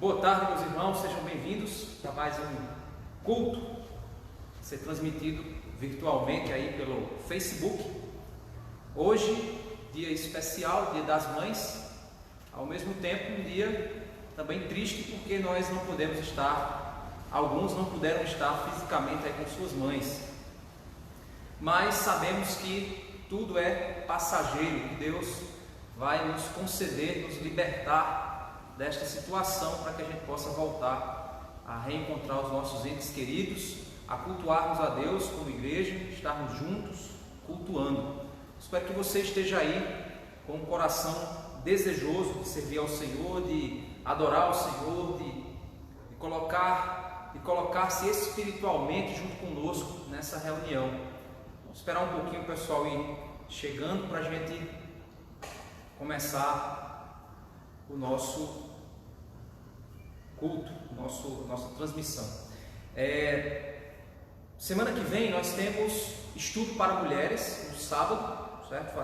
Boa tarde, meus irmãos, sejam bem-vindos a mais um culto a ser transmitido virtualmente aí pelo Facebook. Hoje, dia especial, dia das mães, ao mesmo tempo um dia também triste porque nós não podemos estar, alguns não puderam estar fisicamente aí com suas mães, mas sabemos que tudo é passageiro, que Deus vai nos conceder, nos libertar desta situação para que a gente possa voltar a reencontrar os nossos entes queridos, a cultuarmos a Deus como igreja, estarmos juntos cultuando. Espero que você esteja aí com um coração desejoso de servir ao Senhor, de adorar ao Senhor, de colocar-se espiritualmente junto conosco nessa reunião. Vamos esperar um pouquinho o pessoal ir chegando para a gente começar o nosso culto, nossa transmissão. Semana que vem nós temos estudo para mulheres no sábado, certo?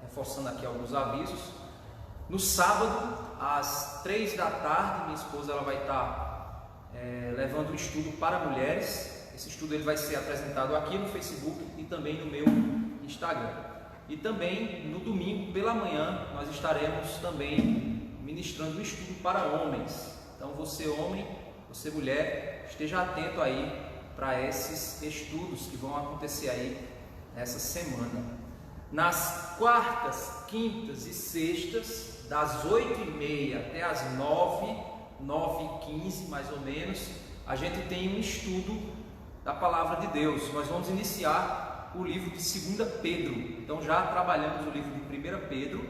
Reforçando aqui alguns avisos. No sábado, às 3 da tarde, minha esposa ela vai estar levando um estudo para mulheres. Esse estudo ele vai ser apresentado aqui no Facebook e também no meu Instagram. E também no domingo pela manhã nós estaremos também ministrando um estudo para homens. Então você homem, você mulher, esteja atento aí para esses estudos que vão acontecer aí essa semana. Nas quartas, quintas e sextas, das 8h30 até as 9h15 mais ou menos, a gente tem um estudo da Palavra de Deus. Nós vamos iniciar o livro de 2 Pedro. Então já trabalhamos o livro de 1 Pedro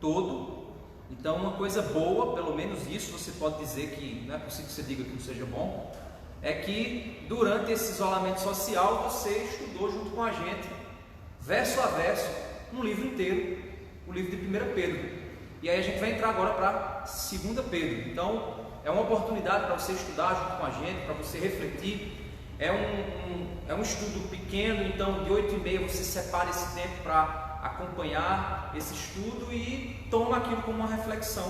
todo. Então uma coisa boa, pelo menos isso você pode dizer, que não é possível que você diga que não seja bom, é que durante esse isolamento social você estudou junto com a gente, verso a verso, um livro inteiro, o livro de 1 Pedro. E aí a gente vai entrar agora para 2 Pedro. Então é uma oportunidade para você estudar junto com a gente, para você refletir. É um estudo pequeno, então de 8h30 você separa esse tempo para acompanhar esse estudo e toma aquilo como uma reflexão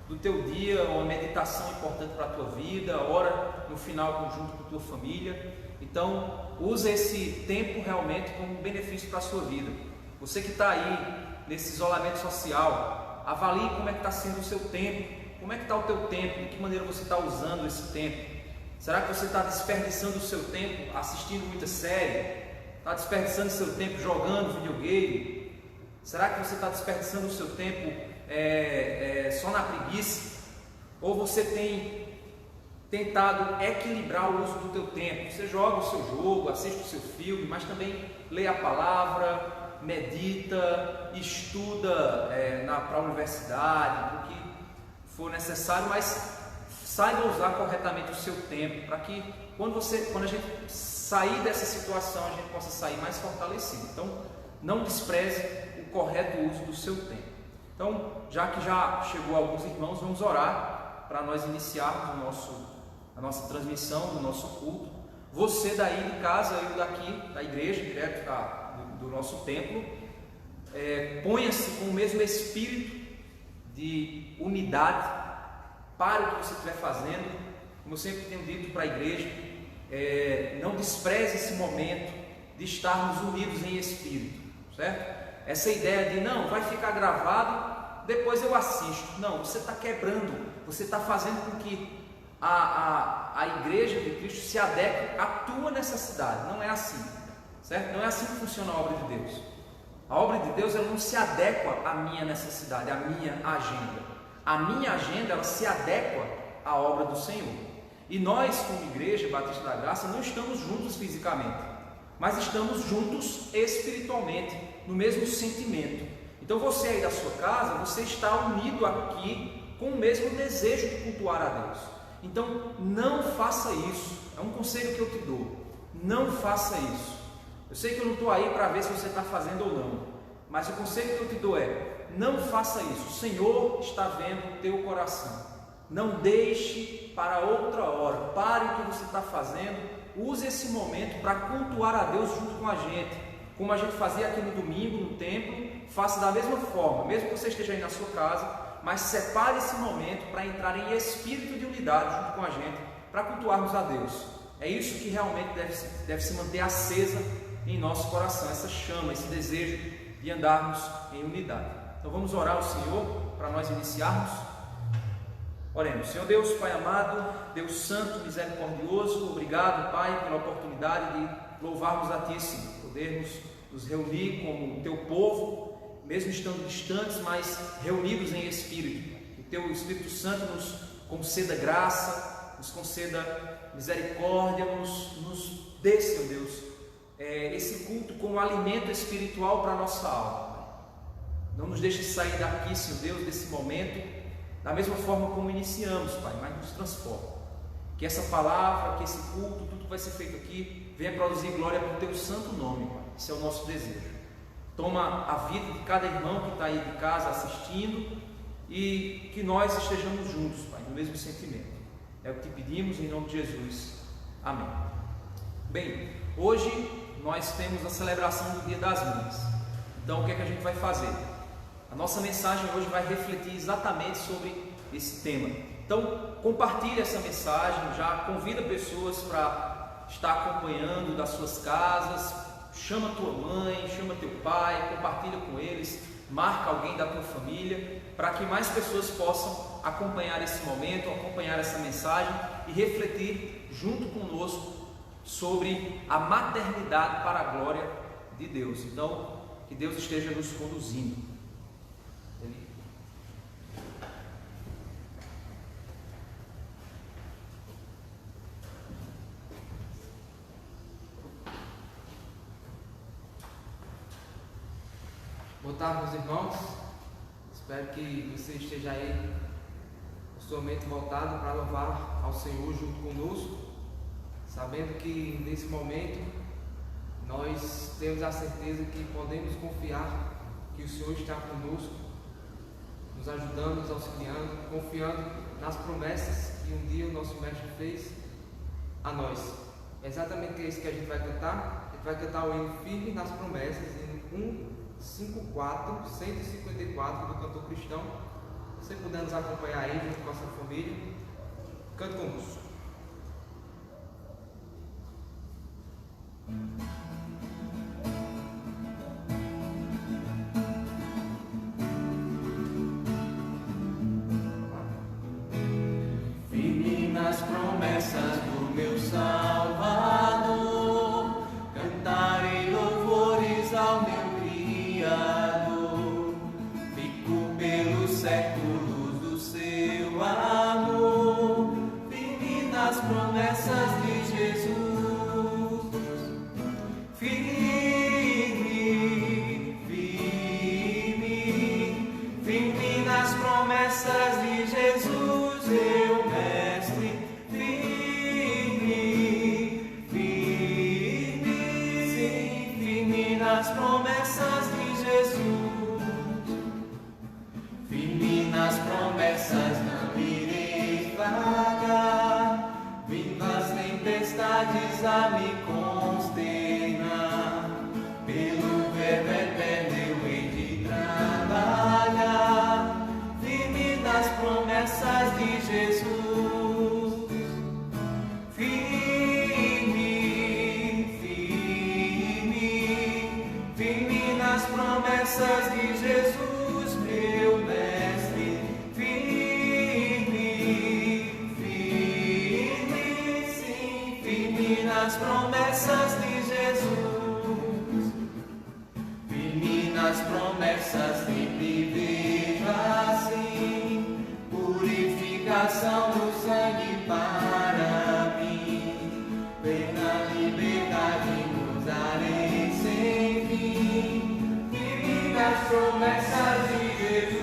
do teu dia, uma meditação importante para a tua vida, ora no final junto com a tua família. Então usa esse tempo realmente como um benefício para a sua vida. Você que está aí nesse isolamento social, avalie como é que está sendo o seu tempo, como é que está o teu tempo, de que maneira você está usando esse tempo. Será que você está desperdiçando o seu tempo assistindo muita série? Está desperdiçando o seu tempo jogando videogame? Será que você está desperdiçando o seu tempo só na preguiça? Ou você tem tentado equilibrar o uso do teu tempo? Você joga o seu jogo, assiste o seu filme, mas também lê a palavra, medita, estuda para a universidade, para o que for necessário, mas saiba usar corretamente o seu tempo, para que quando a gente sair dessa situação, a gente possa sair mais fortalecido. Então, não despreze o correto uso do seu tempo. Então, já que já chegou alguns irmãos, vamos orar para nós iniciarmos a nossa transmissão, do nosso culto. Você daí de casa, eu daqui da igreja, direto do nosso templo, ponha-se com o mesmo espírito de unidade. Pare o que você estiver fazendo, como eu sempre tenho dito para a igreja, não despreze esse momento de estarmos unidos em espírito, certo? Essa ideia de não, vai ficar gravado, depois eu assisto. Não, você está quebrando, você está fazendo com que a igreja de Cristo se adeque à tua necessidade. Não é assim, certo? Não é assim que funciona a obra de Deus. A obra de Deus ela não se adequa à minha necessidade, à minha agenda. A minha agenda ela se adequa à obra do Senhor. E nós, como Igreja Batista da Graça, não estamos juntos fisicamente, mas estamos juntos espiritualmente, no mesmo sentimento. Então você aí da sua casa, você está unido aqui com o mesmo desejo de cultuar a Deus. Então não faça isso. É um conselho que eu te dou. Não faça isso. Eu sei que eu não estou aí para ver se você está fazendo ou não, mas o conselho que eu te dou não faça isso. O Senhor está vendo o teu coração. Não deixe para outra hora. Pare o que você está fazendo. Use esse momento para cultuar a Deus junto com a gente. Como a gente fazia aqui no domingo, no templo, faça da mesma forma. Mesmo que você esteja aí na sua casa, mas separe esse momento para entrar em espírito de unidade junto com a gente, para cultuarmos a Deus. É isso que realmente deve se manter acesa em nosso coração, essa chama, esse desejo de andarmos em unidade. Então vamos orar ao Senhor para nós iniciarmos. Oremos. Senhor Deus, Pai amado, Deus santo, misericordioso, obrigado, Pai, pela oportunidade de louvarmos a Ti, Senhor, podermos nos reunir como Teu povo, mesmo estando distantes, mas reunidos em Espírito. Que Teu Espírito Santo nos conceda graça, nos conceda misericórdia, nos dê, Senhor Deus, esse culto como alimento espiritual para a nossa alma, Pai. Não nos deixe sair daqui, Senhor Deus, desse momento da mesma forma como iniciamos, Pai, mas nos transforma. Que essa palavra, que esse culto, tudo que vai ser feito aqui, venha produzir glória para o Teu santo nome, Pai. Esse é o nosso desejo. Toma a vida de cada irmão que está aí de casa assistindo e que nós estejamos juntos, Pai, no mesmo sentimento. É o que te pedimos em nome de Jesus. Amém. Bem, hoje nós temos a celebração do Dia das Mães. Então, o que é que a gente vai fazer? A nossa mensagem hoje vai refletir exatamente sobre esse tema. Então, compartilhe essa mensagem, já convida pessoas para estar acompanhando das suas casas, chama tua mãe, chama teu pai, compartilha com eles, marca alguém da tua família, para que mais pessoas possam acompanhar esse momento, acompanhar essa mensagem e refletir junto conosco sobre a maternidade para a glória de Deus. Então, que Deus esteja nos conduzindo. Boa tarde, meus irmãos. Espero que você esteja aí com sua mente voltada para louvar ao Senhor junto conosco, sabendo que nesse momento nós temos a certeza que podemos confiar que o Senhor está conosco, nos ajudando, nos auxiliando, confiando nas promessas que um dia o nosso Mestre fez a nós. É exatamente isso que a gente vai cantar. A gente vai cantar o hino Firme nas Promessas, hino 154 do cantor cristão. Se você puder nos acompanhar aí junto com a sua família, cante conosco. Firme nas promessas do meu Salvador, cantarei louvores ao meu fico pelos séculos do seu amor, firme nas promessas de Jesus. Firme, firme, firme nas promessas de Jesus, meu Mestre. Firme, firme, sim, firme nas promessas de nas promessas não irei vagar, vindo as tempestades a me consternar, pelo verbo eterno eu hei de trabalhar, firme nas promessas de Jesus. Firme, firme, firme nas promessas de Jesus, meu Mestre. Nas promessas de Jesus, firme nas promessas, sempre vejo assim, purificação do sangue para mim, plena liberdade nos darei sem fim, firme nas promessas de Jesus.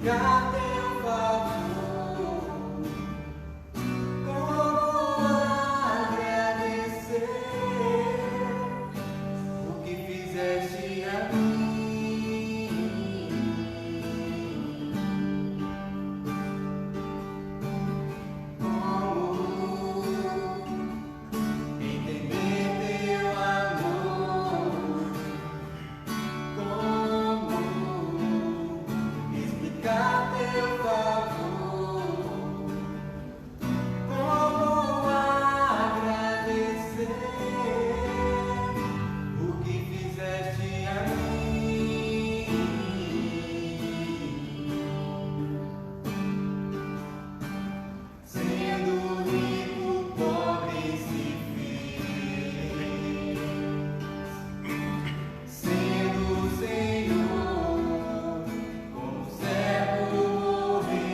explicar teu favor, como agradecer o que fizeste a mim. Como entender teu amor, como explicar teu favor, como agradecer o que fizeste a mim. Sendo rico, pobre se fez, sendo Senhor, como servo morreu.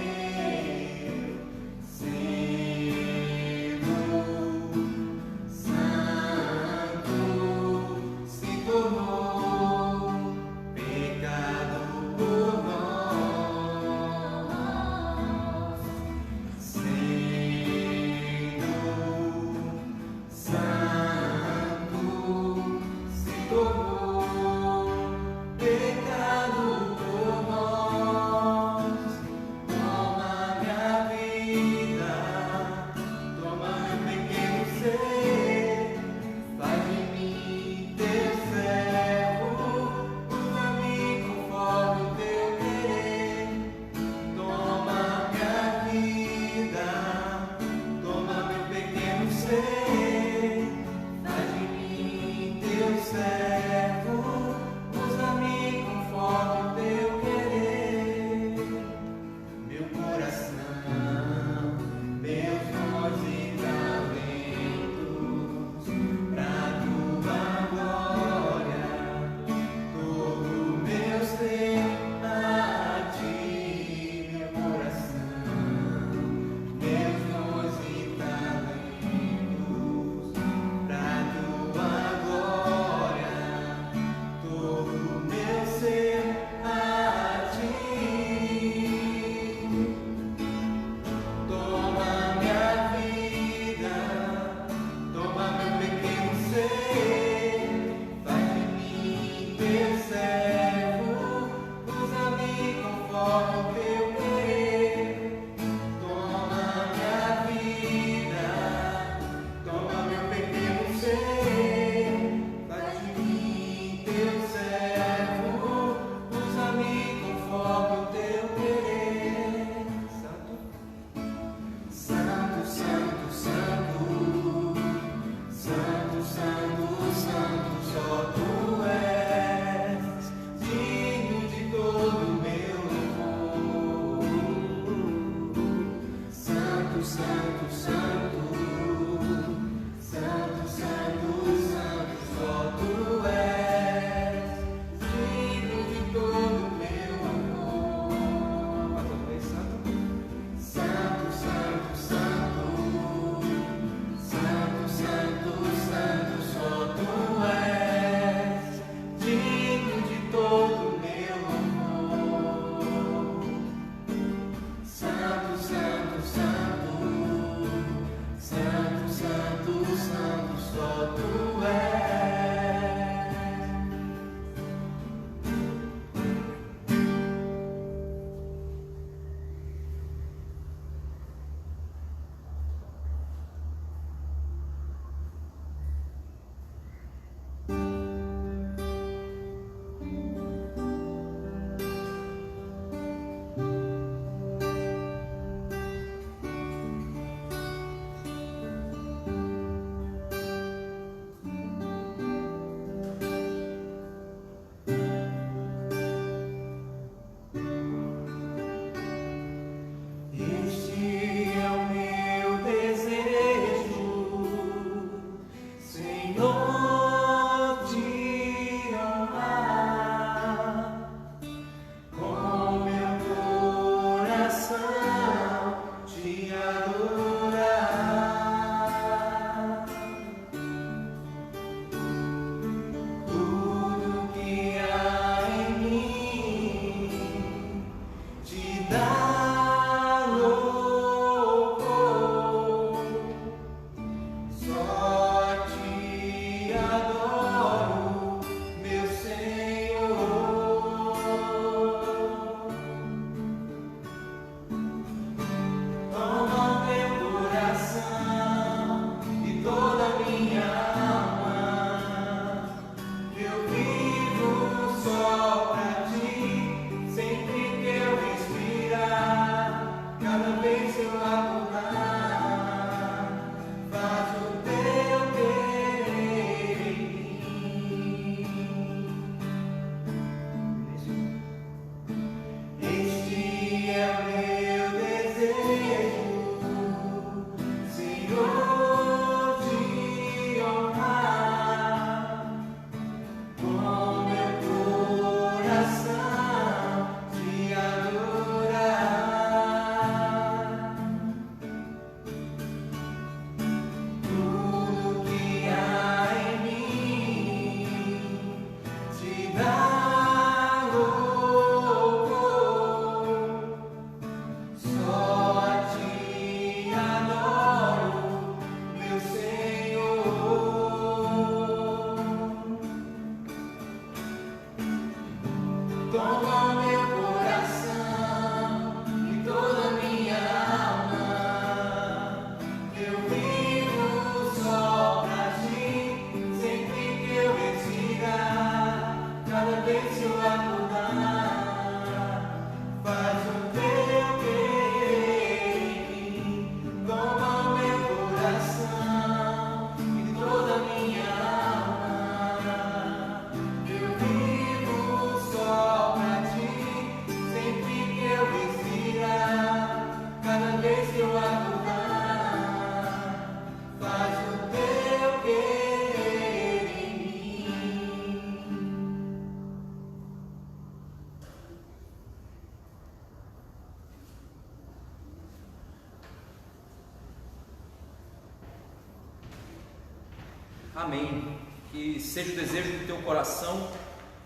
Amém. Que seja o desejo do teu coração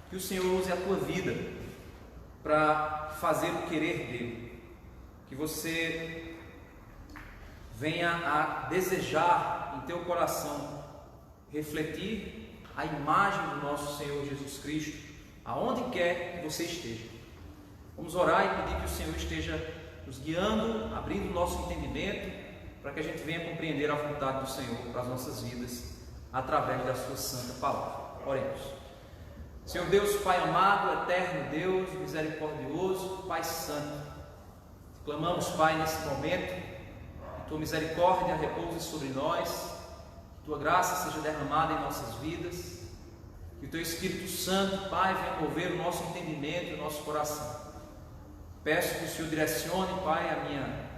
que o Senhor use a tua vida para fazer o querer dele. Que você venha a desejar em teu coração refletir a imagem do nosso Senhor Jesus Cristo aonde quer que você esteja. Vamos orar e pedir que o Senhor esteja nos guiando, abrindo o nosso entendimento, para que a gente venha compreender a vontade do Senhor para as nossas vidas, através da sua santa palavra. Oremos. Senhor Deus, Pai amado, eterno Deus, misericordioso, Pai santo, clamamos, Pai, nesse momento, que tua misericórdia repouse sobre nós, que tua graça seja derramada em nossas vidas, que o teu Espírito Santo, Pai, venha mover o nosso entendimento e o nosso coração. Peço que o Senhor direcione, Pai, a minha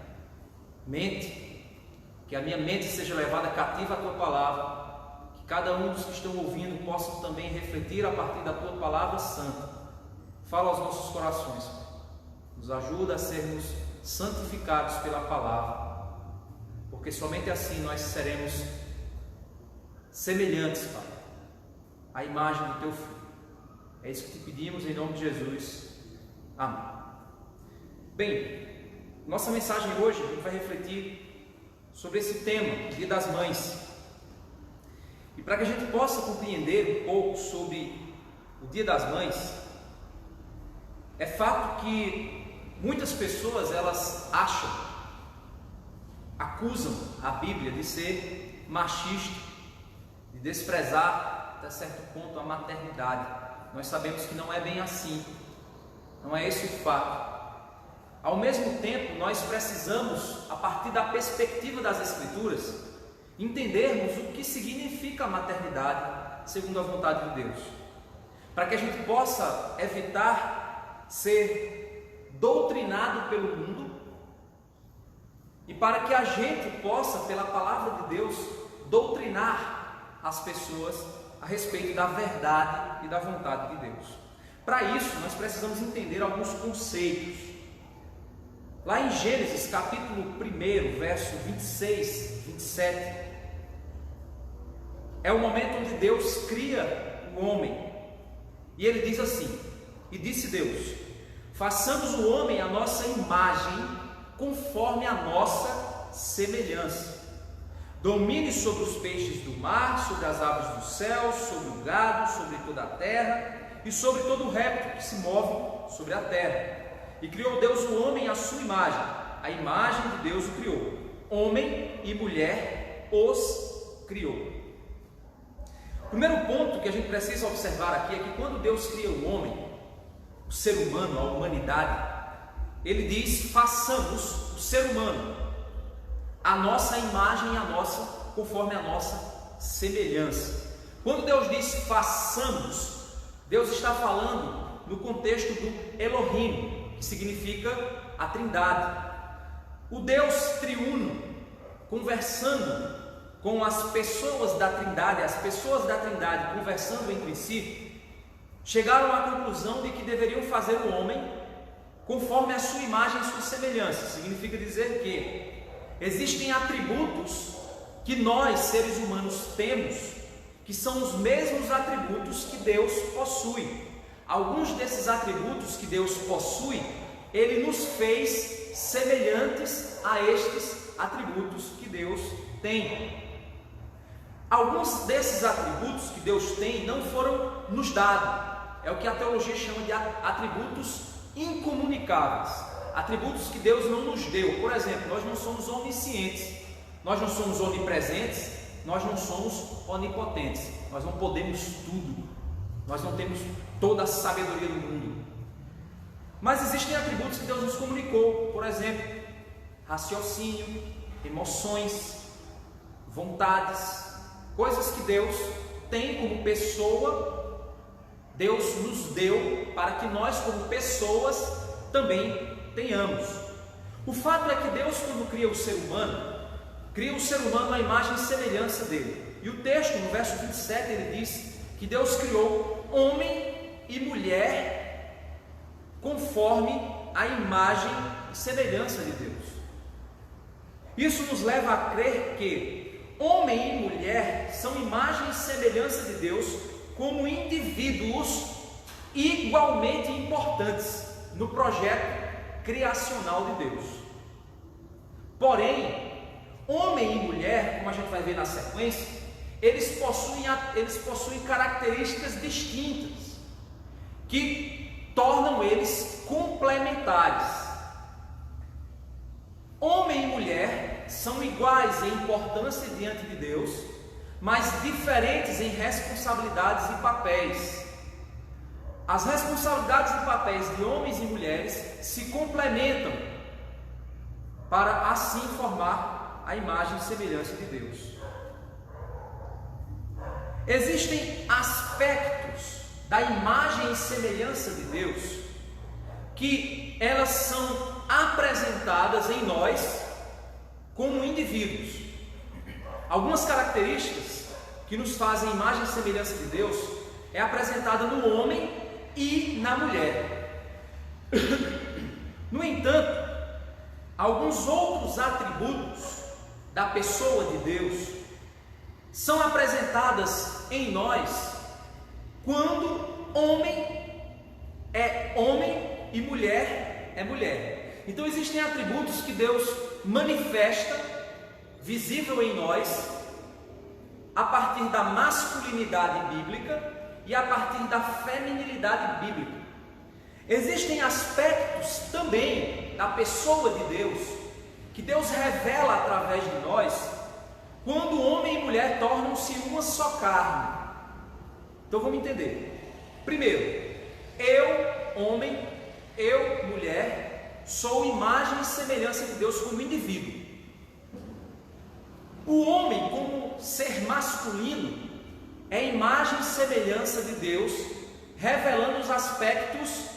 mente, que a minha mente seja levada cativa à tua palavra, que cada um dos que estão ouvindo possam também refletir a partir da tua palavra santa. Fala aos nossos corações, nos ajuda a sermos santificados pela palavra, porque somente assim nós seremos semelhantes, Pai, à imagem do teu Filho. É isso que te pedimos em nome de Jesus. Amém. Bem, nossa mensagem hoje, a gente vai refletir sobre esse tema, Dia das Mães. E para que a gente possa compreender um pouco sobre o Dia das Mães, é fato que muitas pessoas, elas acham, acusam a Bíblia de ser machista, de desprezar até certo ponto a maternidade. Nós sabemos que não é bem assim, não é esse o fato. Ao mesmo tempo, nós precisamos, a partir da perspectiva das Escrituras, entendermos o que significa a maternidade segundo a vontade de Deus, para que a gente possa evitar ser doutrinado pelo mundo e para que a gente possa, pela palavra de Deus, doutrinar as pessoas a respeito da verdade e da vontade de Deus. Para isso, nós precisamos entender alguns conceitos. Lá em Gênesis capítulo 1, verso 26, 27, é o momento onde Deus cria o homem, e ele diz assim: e disse Deus, façamos o homem à nossa imagem, conforme a nossa semelhança, domine sobre os peixes do mar, sobre as aves do céu, sobre o gado, sobre toda a terra, e sobre todo o réptil que se move sobre a terra. E criou Deus o homem à sua imagem, a imagem de Deus o criou, homem e mulher os criou. O primeiro ponto que a gente precisa observar aqui é que quando Deus cria o homem, o ser humano, a humanidade, ele diz: façamos o ser humano a nossa imagem, conforme a nossa semelhança. Quando Deus diz façamos, Deus está falando no contexto do Elohim, que significa a Trindade. O Deus triuno, conversando com as pessoas da Trindade, as pessoas da Trindade conversando entre si, chegaram à conclusão de que deveriam fazer o homem conforme a sua imagem e sua semelhança. Significa dizer que existem atributos que nós, seres humanos, temos, que são os mesmos atributos que Deus possui. Alguns desses atributos que Deus possui, Ele nos fez semelhantes a estes atributos que Deus tem. Alguns desses atributos que Deus tem não foram nos dados. É o que a teologia chama de atributos incomunicáveis. Atributos que Deus não nos deu. Por exemplo, nós não somos oniscientes, nós não somos onipresentes, nós não somos onipotentes. Nós não podemos tudo. Nós não temos toda a sabedoria do mundo. Mas existem atributos que Deus nos comunicou. Por exemplo, raciocínio, emoções, vontades, coisas que Deus tem como pessoa, Deus nos deu para que nós como pessoas também tenhamos. O fato é que Deus, quando cria o ser humano à imagem e semelhança dele. E o texto, no verso 27, ele diz que Deus criou homem e mulher conforme a imagem e semelhança de Deus. Isso nos leva a crer que homem e mulher são imagem e semelhança de Deus como indivíduos igualmente importantes no projeto criacional de Deus. Porém, homem e mulher, como a gente vai ver na sequência, eles possuem características distintas que tornam eles complementares. Homem e mulher são iguais em importância diante de Deus, mas diferentes em responsabilidades e papéis. As responsabilidades e papéis de homens e mulheres se complementam para assim formar a imagem e semelhança de Deus. Existem aspectos da imagem e semelhança de Deus que elas são apresentadas em nós como indivíduos. Algumas características que nos fazem imagem e semelhança de Deus é apresentada no homem e na mulher. No entanto, alguns outros atributos da pessoa de Deus são apresentadas em nós quando homem é homem e mulher é mulher. Então existem atributos que Deus manifesta, visível em nós, a partir da masculinidade bíblica e a partir da feminilidade bíblica. Existem aspectos também da pessoa de Deus que Deus revela através de nós quando homem e mulher tornam-se uma só carne. Então vamos entender. Primeiro, eu, homem, eu, mulher, sou imagem e semelhança de Deus como indivíduo. O homem, como ser masculino, é imagem e semelhança de Deus, revelando os aspectos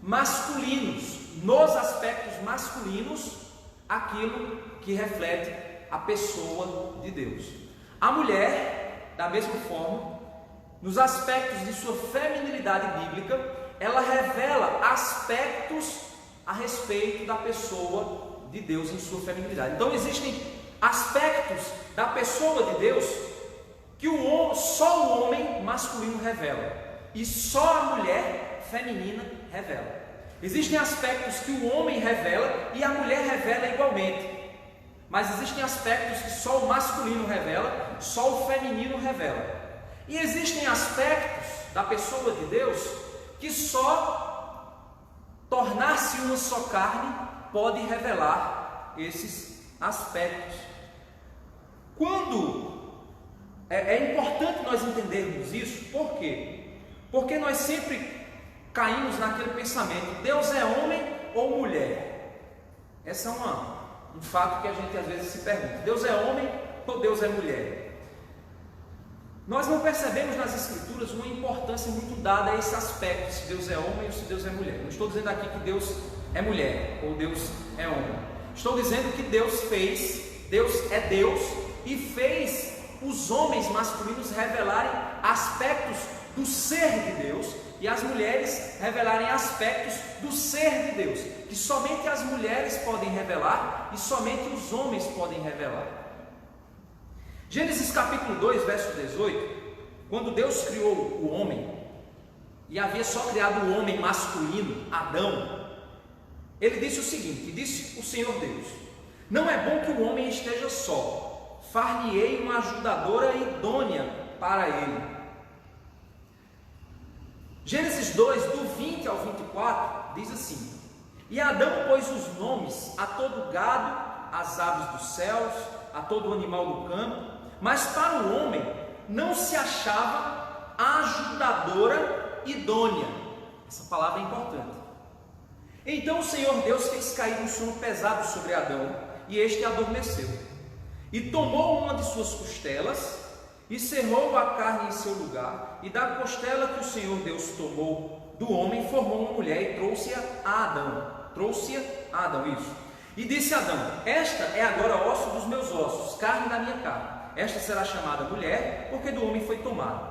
masculinos, nos aspectos masculinos, aquilo que reflete a pessoa de Deus. A mulher, da mesma forma, nos aspectos de sua feminilidade bíblica, ela revela aspectos a respeito da pessoa de Deus em sua feminilidade. Então existem aspectos da pessoa de Deus que só o homem masculino revela e só a mulher feminina revela. Existem aspectos que o homem revela e a mulher revela igualmente, mas existem aspectos que só o masculino revela, só o feminino revela. E existem aspectos da pessoa de Deus que só tornar-se uma só carne pode revelar esses aspectos. Quando é importante nós entendermos isso, por quê? Porque nós sempre caímos naquele pensamento: Deus é homem ou mulher? Esse é um fato que a gente às vezes se pergunta: Deus é homem ou Deus é mulher? Nós não percebemos nas Escrituras uma importância muito dada a esse aspecto, se Deus é homem ou se Deus é mulher. Não estou dizendo aqui que Deus é mulher ou Deus é homem. Estou dizendo que Deus é Deus e fez os homens masculinos revelarem aspectos do ser de Deus e as mulheres revelarem aspectos do ser de Deus, que somente as mulheres podem revelar e somente os homens podem revelar. Gênesis capítulo 2, verso 18, quando Deus criou o homem e havia só criado o homem masculino, Adão, ele disse o seguinte: disse o Senhor Deus: não é bom que o homem esteja só, far-lhe-ei uma ajudadora idônea para ele. Gênesis 2, do 20 ao 24, diz assim: e Adão pôs os nomes a todo gado, às aves dos céus, a todo animal do campo, mas para o homem não se achava ajudadora idônea. Essa palavra é importante. Então o Senhor Deus fez cair um sono pesado sobre Adão, e este adormeceu. E tomou uma de suas costelas, e cerrou a carne em seu lugar, e da costela que o Senhor Deus tomou do homem, formou uma mulher e trouxe-a a Adão. Isso. E disse a Adão: esta é agora osso dos meus ossos, carne da minha carne. Esta será chamada mulher, porque do homem foi tomada.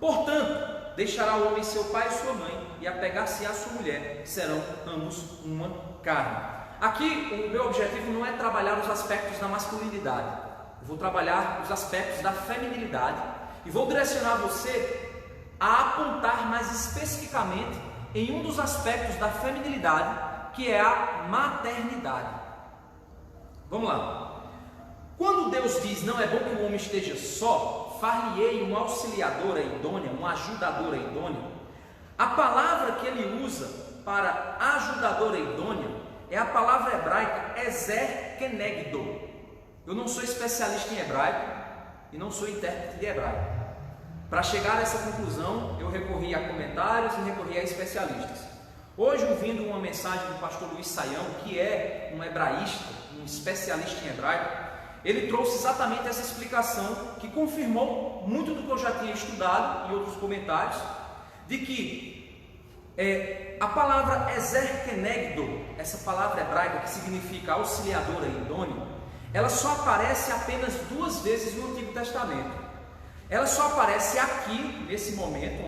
Portanto, deixará o homem seu pai e sua mãe, e apegar-se-á a sua mulher, serão ambos uma carne. Aqui o meu objetivo não é trabalhar os aspectos da masculinidade, eu vou trabalhar os aspectos da feminilidade e vou direcionar você a apontar mais especificamente em um dos aspectos da feminilidade, que é a maternidade. Vamos lá. Quando Deus diz não é bom que o homem esteja só, far-lhe-ei uma auxiliadora idônea, uma ajudadora idônea, a palavra que ele usa para ajudadora idônea é a palavra hebraica ezer kenegdo. Eu não sou especialista em hebraico e não sou intérprete de hebraico. Para chegar a essa conclusão, eu recorri a comentários e recorri a especialistas. Hoje, ouvindo uma mensagem do pastor Luiz Saião, que é um hebraísta, um especialista em hebraico, ele trouxe exatamente essa explicação que confirmou muito do que eu já tinha estudado em outros comentários, de que a palavra ezer kenegdo, essa palavra hebraica que significa auxiliadora idônea, ela só aparece apenas 2 vezes no Antigo Testamento. Ela só aparece aqui, nesse momento,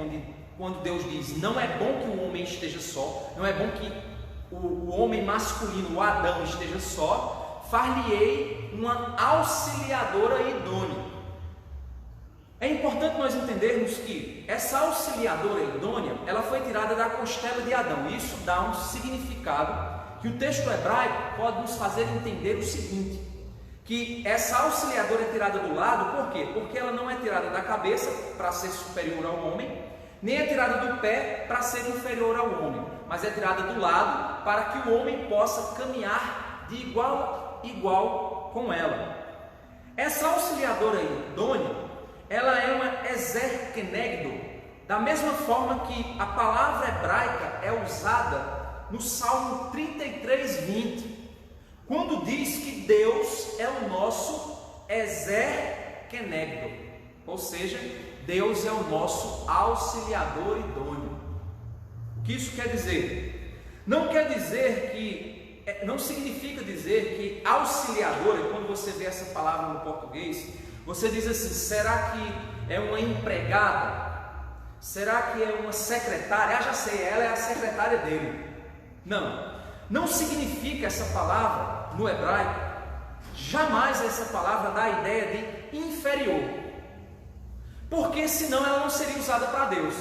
quando Deus diz não é bom que o homem esteja só, não é bom que o homem masculino, o Adão, esteja só, far-lhe-ei uma auxiliadora idônea. É importante nós entendermos que essa auxiliadora idônea, ela foi tirada da costela de Adão. Isso dá um significado que o texto hebraico pode nos fazer entender o seguinte: que essa auxiliadora é tirada do lado, por quê? Porque ela não é tirada da cabeça para ser superior ao homem, nem é tirada do pé para ser inferior ao homem, mas é tirada do lado para que o homem possa caminhar de igual a igual com ela. Essa auxiliadora idônea, ela é uma ezer kenegdo, da mesma forma que a palavra hebraica é usada no Salmo 33:20, quando diz que Deus é o nosso ezer kenegdo, ou seja, Deus é o nosso auxiliador idôneo. O que isso quer dizer? Não quer dizer que, não significa dizer que auxiliador, e quando você vê essa palavra no português, você diz assim: será que é uma empregada? Será que é uma secretária? Ah, já sei, ela é a secretária dele. Não significa essa palavra no hebraico, jamais essa palavra dá a ideia de inferior, porque senão ela não seria usada para Deus.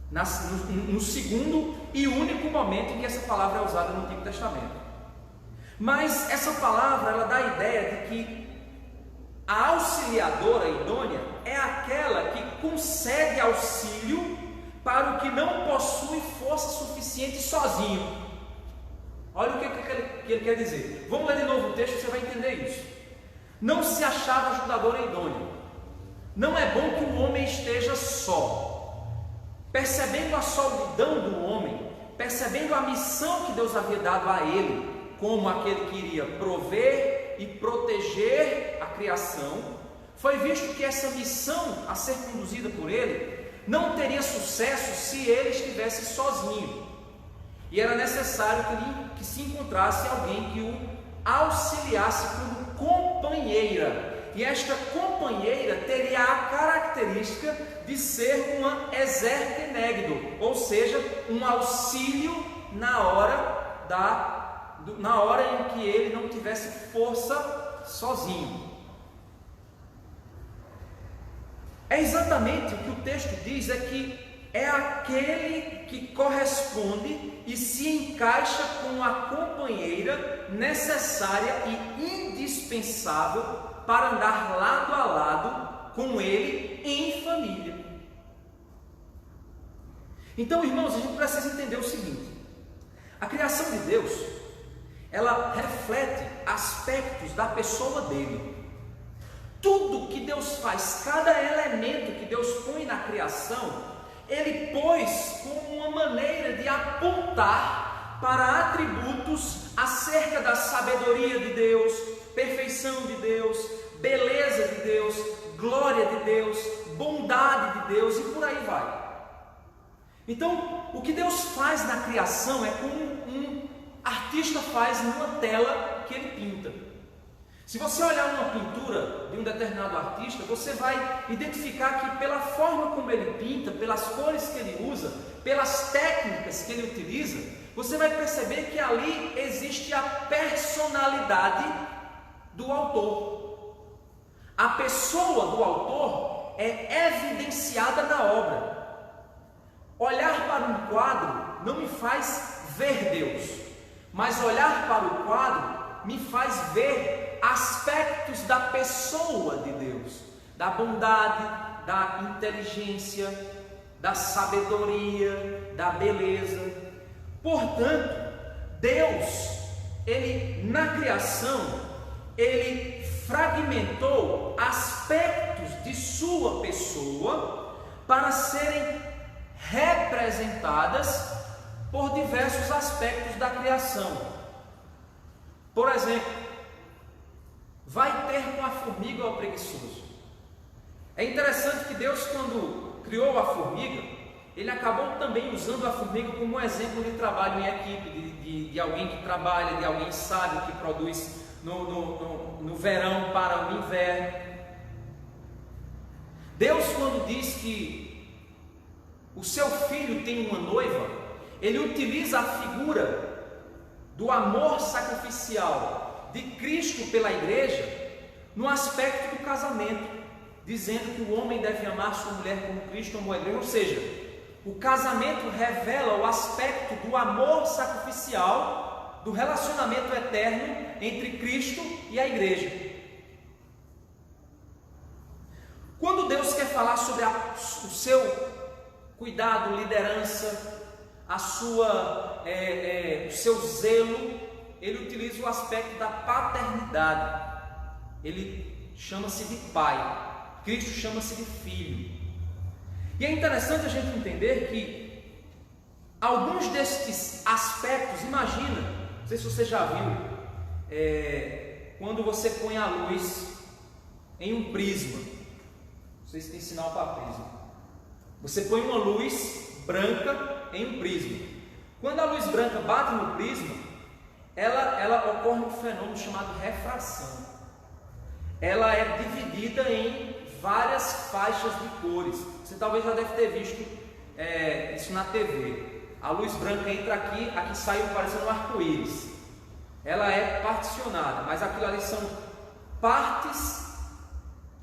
No segundo e único momento em que essa palavra é usada no Antigo Testamento. Mas essa palavra, ela dá a ideia de que a auxiliadora idônea é aquela que concede auxílio para o que não possui força suficiente sozinho. Olha o que ele quer dizer. Vamos ler de novo o texto, você vai entender isso. Não se achava ajudadora idônea. Não é bom que o homem esteja só. Percebendo a solidão do homem, percebendo a missão que Deus havia dado a ele, como aquele que iria prover e proteger a criação, foi visto que essa missão a ser conduzida por ele não teria sucesso se ele estivesse sozinho. E era necessário que se encontrasse alguém que o auxiliasse como companheira. E esta companheira teria a característica de ser uma ezer kenegdo, ou seja, um auxílio na hora em que ele não tivesse força sozinho. É exatamente o que o texto diz, é que é aquele que corresponde e se encaixa com a companheira necessária e indispensável para andar lado a lado com ele em família. Então, irmãos, a gente precisa entender o seguinte: a criação de Deus, ela reflete aspectos da pessoa dele. Tudo que Deus faz, cada elemento que Deus põe na criação, Ele pôs como uma maneira de apontar para atributos acerca da sabedoria de Deus, perfeição de Deus, beleza de Deus, glória de Deus, bondade de Deus e por aí vai. Então, o que Deus faz na criação é como um artista faz numa tela que ele pinta. Se você olhar uma pintura de um determinado artista, você vai identificar que pela forma como ele pinta, pelas cores que ele usa, pelas técnicas que ele utiliza, você vai perceber que ali existe a personalidade do autor. A pessoa do autor é evidenciada na obra. Olhar para um quadro não me faz ver Deus, mas olhar para o quadro me faz ver aspectos da pessoa de Deus, da bondade, da inteligência, da sabedoria, da beleza. Portanto, Deus, Ele na criação, Ele fragmentou aspectos de sua pessoa para serem representadas por diversos aspectos da criação. Por exemplo, vai ter com a formiga ou o preguiçoso. É interessante que Deus, quando criou a formiga, Ele acabou também usando a formiga como um exemplo de trabalho em equipe, de alguém que trabalha, de alguém sábio que produz no verão para o inverno. Deus, quando diz que o seu filho tem uma noiva, Ele utiliza a figura do amor sacrificial de Cristo pela igreja no aspecto do casamento, dizendo que o homem deve amar sua mulher como Cristo amou a igreja. Ou seja, o casamento revela o aspecto do amor sacrificial, do relacionamento eterno entre Cristo e a igreja. Quando Deus quer falar sobre o seu cuidado, liderança, o seu zelo, Ele utiliza o aspecto da paternidade. Ele chama-se de pai, Cristo chama-se de filho. E é interessante a gente entender que alguns destes aspectos, imagina, não sei se você já viu, quando você põe a luz em um prisma, não sei se tem sinal para prisma, você põe uma luz branca em um prisma. Quando a luz branca bate no prisma, ela ocorre um fenômeno chamado refração. Ela é dividida em várias faixas de cores. Você talvez já deve ter visto isso na TV. A luz branca entra aqui, aqui sai parecendo um arco-íris. Ela é particionada, mas aquilo ali são partes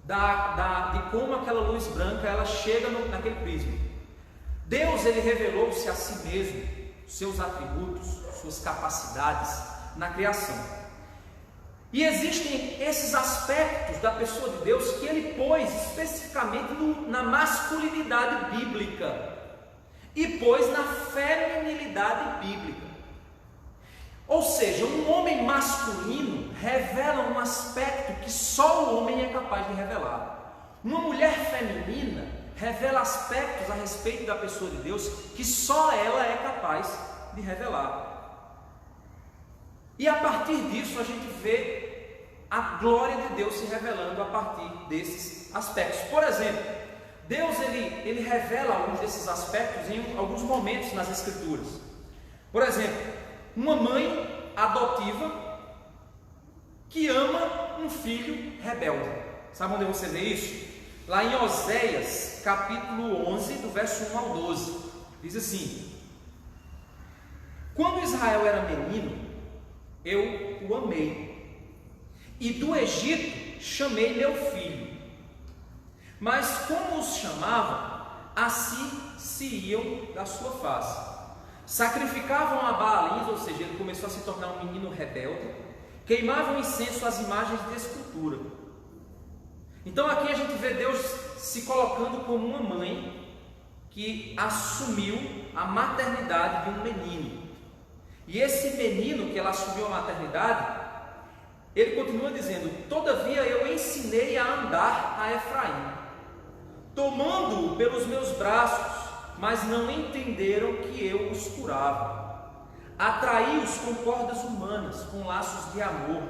de como aquela luz branca ela chega naquele prisma. Deus, Ele revelou-se a si mesmo, seus atributos, suas capacidades na criação. E existem esses aspectos da pessoa de Deus que Ele pôs especificamente na masculinidade bíblica e pôs na feminilidade bíblica. Ou seja, um homem masculino revela um aspecto que só o homem é capaz de revelar. Uma mulher feminina revela aspectos a respeito da pessoa de Deus que só ela é capaz de revelar. E a partir disso a gente vê a glória de Deus se revelando a partir desses aspectos. Por exemplo, Deus ele revela alguns desses aspectos em alguns momentos nas Escrituras. Por exemplo, uma mãe adotiva que ama um filho rebelde. Sabe onde você vê isso? Lá em Oséias, capítulo 11, do verso 1 ao 12, diz assim: quando Israel era menino, eu o amei, e do Egito chamei meu filho. Mas como os chamava, assim se iam da sua face. Sacrificavam a Baalins, ou seja, ele começou a se tornar um menino rebelde. Queimavam incenso às imagens de escultura. Então aqui a gente vê Deus se colocando como uma mãe que assumiu a maternidade de um menino. E esse menino que ela assumiu a maternidade, ele continua dizendo: todavia eu ensinei a andar a Efraim, tomando-o pelos meus braços, mas não entenderam que eu os curava. Atraí-os com cordas humanas, com laços de amor,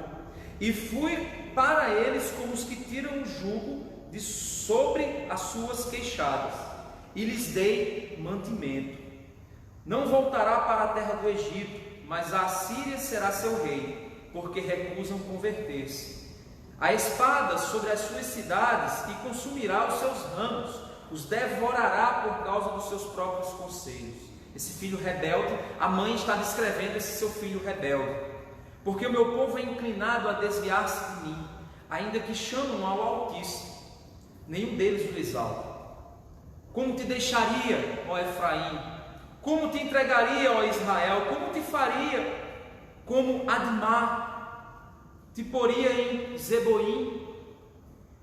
e fui para eles como os que tiram o jugo de sobre as suas queixadas, e lhes dei mantimento. Não voltará para a terra do Egito, mas a Assíria será seu rei, porque recusam converter-se. A espada sobre as suas cidades, e consumirá os seus ramos, os devorará por causa dos seus próprios conselhos. Esse filho rebelde, a mãe está descrevendo esse seu filho rebelde. porque o meu povo é inclinado a desviar-se de mim, ainda que chamam ao Altíssimo, nenhum deles o exalta. Como te deixaria, ó Efraim? Como te entregaria, ó Israel? Como te faria como Admá? Te poria em Zeboim?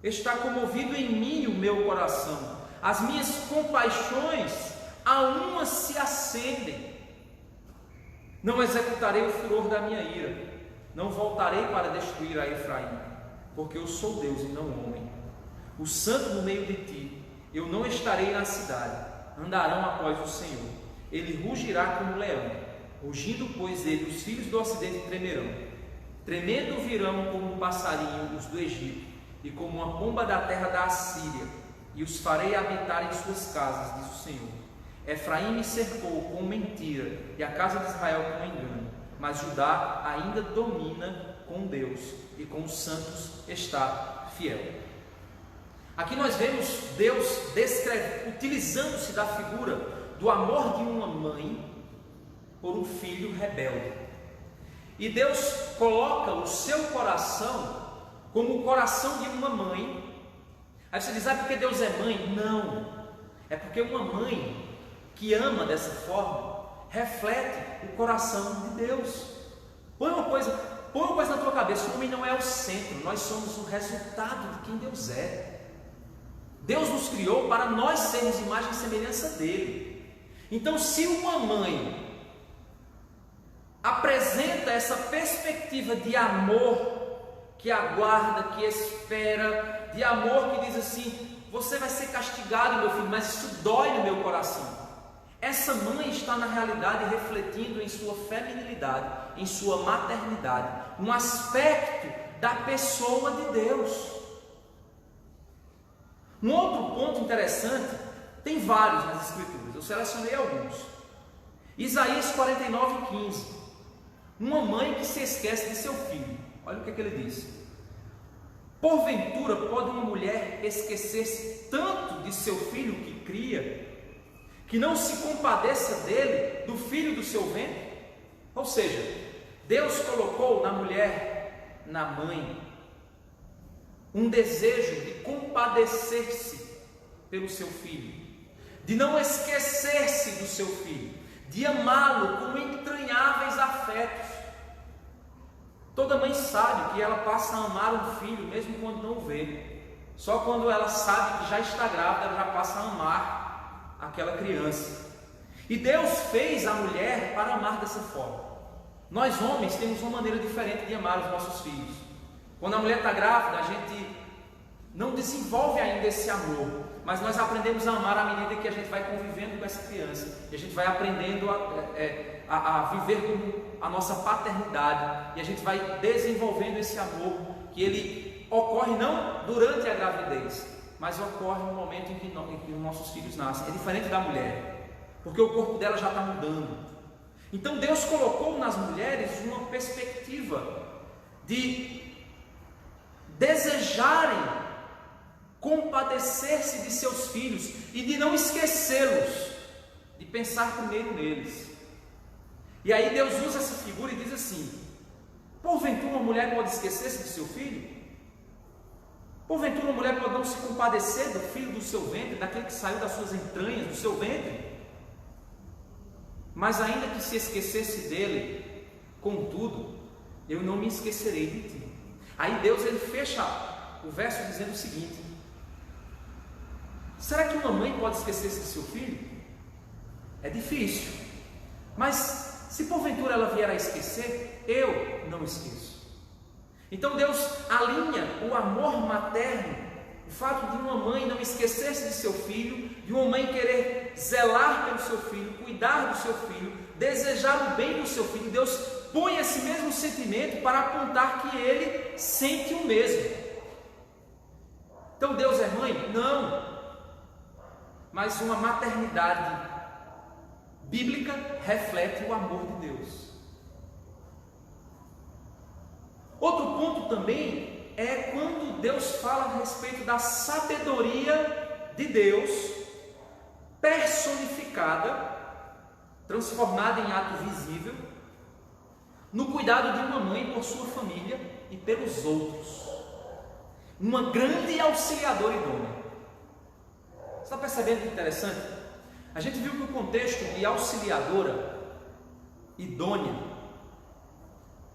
Está comovido em mim o meu coração, as minhas compaixões a uma se acendem. Não executarei o furor da minha ira, não voltarei para destruir a Efraim, porque eu sou Deus e não homem, o santo no meio de ti. Eu não estarei na cidade, andarão após o Senhor. Ele rugirá como leão, rugindo, pois ele, os filhos do ocidente tremerão. Tremendo virão como um passarinho os do Egito, e como uma pomba da terra da Assíria, e os farei habitar em suas casas, diz o Senhor. Efraim me cercou com mentira, e a casa de Israel com engano, mas Judá ainda domina com Deus, e com os santos está fiel. Aqui nós vemos Deus utilizando-se da figura do amor de uma mãe por um filho rebelde. E Deus coloca o seu coração como o coração de uma mãe. Aí você diz, porque Deus é mãe? Não, é porque uma mãe que ama dessa forma reflete o coração de Deus. Põe uma coisa na tua cabeça: o homem não é o centro, nós somos o resultado de quem Deus é. Deus nos criou para nós sermos imagem e semelhança dele. Então, se uma mãe apresenta essa perspectiva de amor, que aguarda, que espera, de amor que diz assim: você vai ser castigado, meu filho, mas isso dói no meu coração. Essa mãe está na realidade refletindo em sua feminilidade, em sua maternidade, um aspecto da pessoa de Deus. Um outro ponto interessante, tem vários nas Escrituras, eu selecionei alguns. Isaías 49:15. Uma mãe que se esquece de seu filho. Olha o que ele diz: porventura pode uma mulher esquecer-se tanto de seu filho que cria, que não se compadeça dele, do filho do seu ventre? Ou seja, Deus colocou na mulher, na mãe, um desejo de compadecer-se pelo seu filho, de não esquecer-se do seu filho, de amá-lo com entranháveis afetos. Toda mãe sabe que ela passa a amar um filho mesmo quando não o vê. Só quando ela sabe que já está grávida, ela já passa a amar aquela criança. E Deus fez a mulher para amar dessa forma. Nós homens temos uma maneira diferente de amar os nossos filhos. Quando a mulher está grávida, a gente não desenvolve ainda esse amor, mas nós aprendemos a amar à medida que a gente vai convivendo com essa criança, e a gente vai aprendendo a viver com a nossa paternidade, e a gente vai desenvolvendo esse amor, que ele ocorre não durante a gravidez, mas ocorre no momento em que os nossos filhos nascem. É diferente da mulher, porque o corpo dela já está mudando. Então Deus colocou nas mulheres uma perspectiva de desejarem compadecer-se de seus filhos e de não esquecê-los, de pensar primeiro neles. E aí Deus usa essa figura e diz assim: porventura uma mulher pode esquecer-se de seu filho? Porventura uma mulher pode não se compadecer do filho do seu ventre, daquele que saiu das suas entranhas, do seu ventre? Mas ainda que se esquecesse dele, contudo, eu não me esquecerei de ti. Aí Deus ele fecha o verso dizendo o seguinte: será que uma mãe pode esquecer-se de seu filho? É difícil, mas se porventura ela vier a esquecer, eu não esqueço. Então Deus alinha o amor materno, o fato de uma mãe não esquecer-se de seu filho, de uma mãe querer zelar pelo seu filho, cuidar do seu filho, desejar o bem do seu filho. Deus põe esse mesmo sentimento para apontar que ele sente o mesmo. Então Deus é mãe? Não. Mas uma maternidade bíblica reflete o amor de Deus. Outro ponto também é quando Deus fala a respeito da sabedoria de Deus personificada, transformada em ato visível, no cuidado de uma mãe por sua família e pelos outros. Uma grande auxiliadora idônea. Você está percebendo que interessante? A gente viu que o contexto de auxiliadora idônea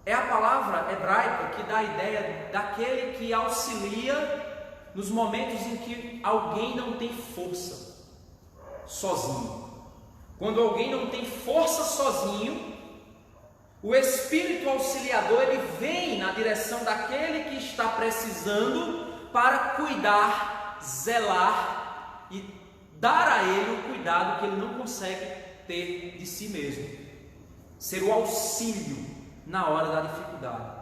é a palavra hebraica que dá a ideia daquele que auxilia nos momentos em que alguém não tem força sozinho. Quando alguém não tem força sozinho, o Espírito Auxiliador, ele vem na direção daquele que está precisando para cuidar, zelar e dar a ele o cuidado que ele não consegue ter de si mesmo. Ser o auxílio na hora da dificuldade.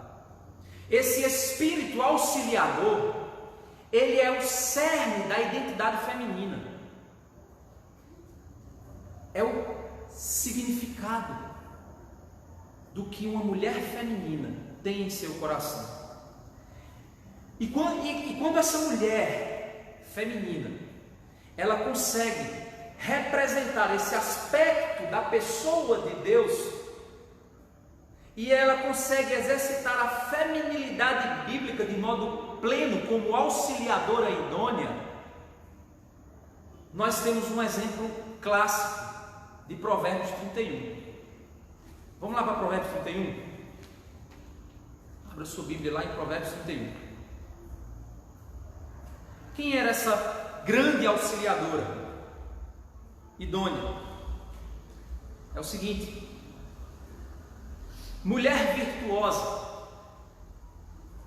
Esse Espírito Auxiliador, ele é o cerne da identidade feminina. É o significado do que uma mulher feminina tem em seu coração. E quando essa mulher feminina, ela consegue representar esse aspecto da pessoa de Deus, e ela consegue exercitar a feminilidade bíblica de modo pleno, como auxiliadora idônea, nós temos um exemplo clássico de Provérbios 31. Vamos lá para Provérbios 31? Abra sua Bíblia lá em Provérbios 31. Quem era essa grande auxiliadora idônea? É o seguinte: mulher virtuosa,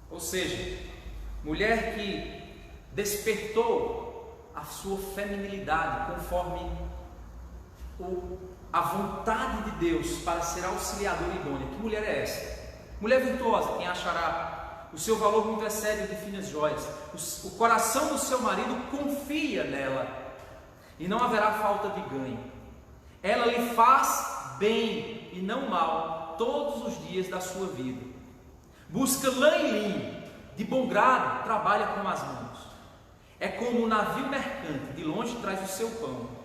ou seja, mulher que despertou a sua feminilidade conforme a vontade de Deus para ser auxiliadora idônea. Que mulher é essa? Mulher virtuosa, quem achará o seu valor muito excede o de finas joias. O coração do seu marido confia nela e não haverá falta de ganho. Ela lhe faz bem e não mal todos os dias da sua vida. Busca lã e linho, de bom grado trabalha com as mãos. É como um navio mercante, de longe traz o seu pão.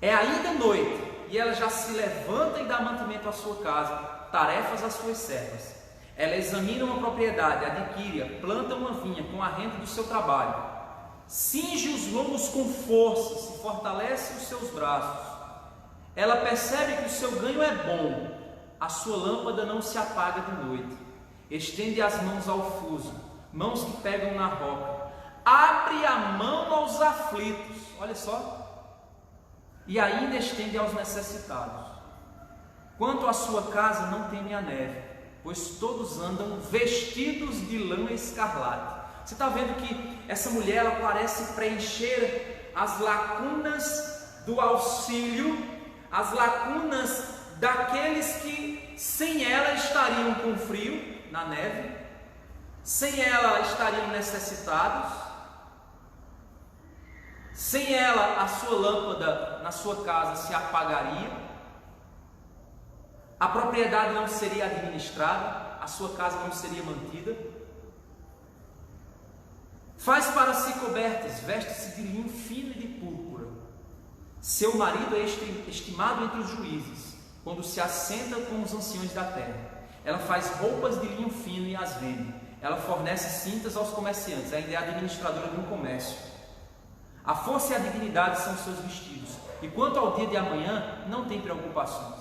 É ainda noite, e ela já se levanta e dá mantimento à sua casa, tarefas às suas servas. Ela examina uma propriedade, adquire-a, planta uma vinha com a renda do seu trabalho. Cinge os lombos com força, se fortalece os seus braços. Ela percebe que o seu ganho é bom, a sua lâmpada não se apaga de noite. Estende as mãos ao fuso, mãos que pegam na roca. Abre a mão aos aflitos, olha só, e ainda estende aos necessitados. Quanto à sua casa, não teme a neve, pois todos andam vestidos de lã escarlate. Você está vendo que essa mulher, ela parece preencher as lacunas do auxílio, as lacunas daqueles que sem ela estariam com frio na neve, sem ela estariam necessitados, sem ela a sua lâmpada na sua casa se apagaria, a propriedade não seria administrada, a sua casa não seria mantida. Faz para si cobertas, veste-se de linho fino e de púrpura. Seu marido é estimado entre os juízes, quando se assenta com os anciões da terra. Ela faz roupas de linho fino e as vende. Ela fornece cintas aos comerciantes, ainda é administradora de um comércio. A força e a dignidade são seus vestidos, e quanto ao dia de amanhã, não tem preocupações.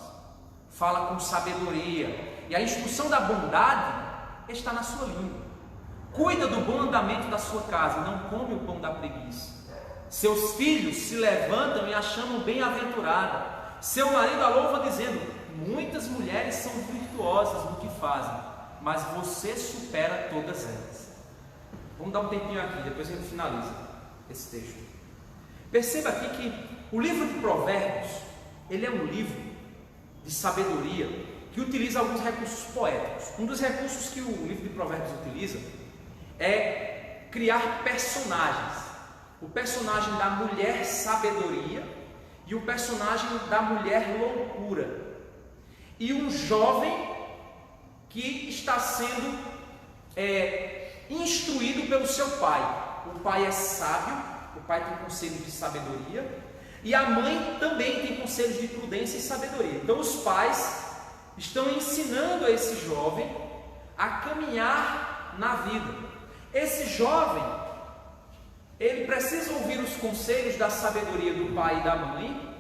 Fala com sabedoria, e a instrução da bondade está na sua língua. Cuida do bom andamento da sua casa, não come o pão da preguiça. Seus filhos se levantam e a chamam bem-aventurada. Seu marido a louva dizendo: muitas mulheres são virtuosas no que fazem, mas você supera todas elas. Vamos dar um tempinho aqui, depois a gente finaliza esse texto. Perceba aqui que o livro de Provérbios, ele é um livro de sabedoria que utiliza alguns recursos poéticos. Um dos recursos que o livro de Provérbios utiliza é criar personagens. O personagem da mulher sabedoria e o personagem da mulher loucura. E um jovem que está sendo instruído pelo seu pai. O pai é sábio, o pai tem conselhos de sabedoria, e a mãe também tem conselhos de prudência e sabedoria. Então os pais estão ensinando a esse jovem a caminhar na vida. Esse jovem, ele precisa ouvir os conselhos da sabedoria do pai e da mãe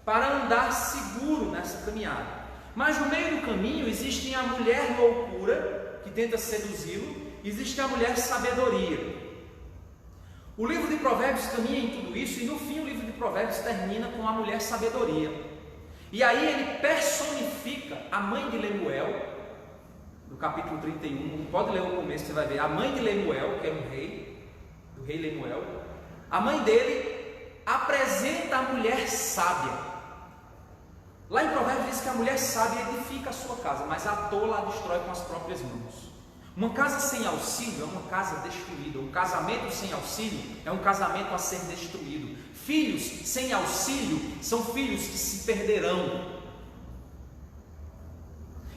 para andar seguro nessa caminhada. Mas no meio do caminho existe a mulher loucura, que tenta seduzi-lo, existe a mulher sabedoria. O livro de Provérbios caminha em tudo isso, e no fim o livro de Provérbios termina com a mulher sabedoria. E aí ele personifica a mãe de Lemuel, no capítulo 31, pode ler o começo, você vai ver, a mãe de Lemuel, que era um rei, do rei Lemuel, a mãe dele apresenta a mulher sábia. Lá em Provérbios diz que a mulher sábia edifica a sua casa, mas a tola a destrói com as próprias mãos. Uma casa sem auxílio é uma casa destruída. Um casamento sem auxílio é um casamento a ser destruído. Filhos sem auxílio são filhos que se perderão.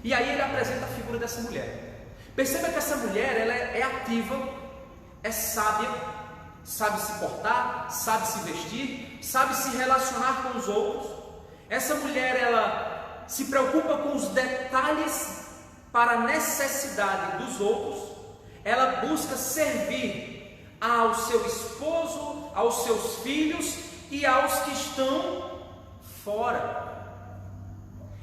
E aí ele apresenta a figura dessa mulher. Perceba que essa mulher, ela é ativa, é sábia, sabe se portar, sabe se vestir, sabe se relacionar com os outros. Essa mulher, ela se preocupa com os detalhes para a necessidade dos outros. Ela busca servir ao seu esposo, aos seus filhos e aos que estão fora.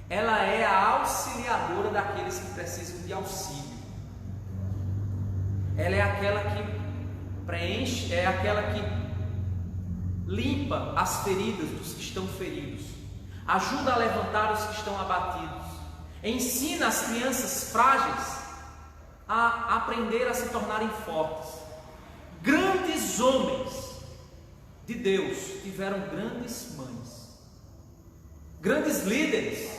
Ela é a auxiliadora daqueles que precisam de auxílio. Ela é aquela que preenche, é aquela que limpa as feridas dos que estão feridos, ajuda a levantar os que estão abatidos, ensina as crianças frágeis a aprender a se tornarem fortes. Grandes homens de Deus tiveram grandes mães, grandes líderes,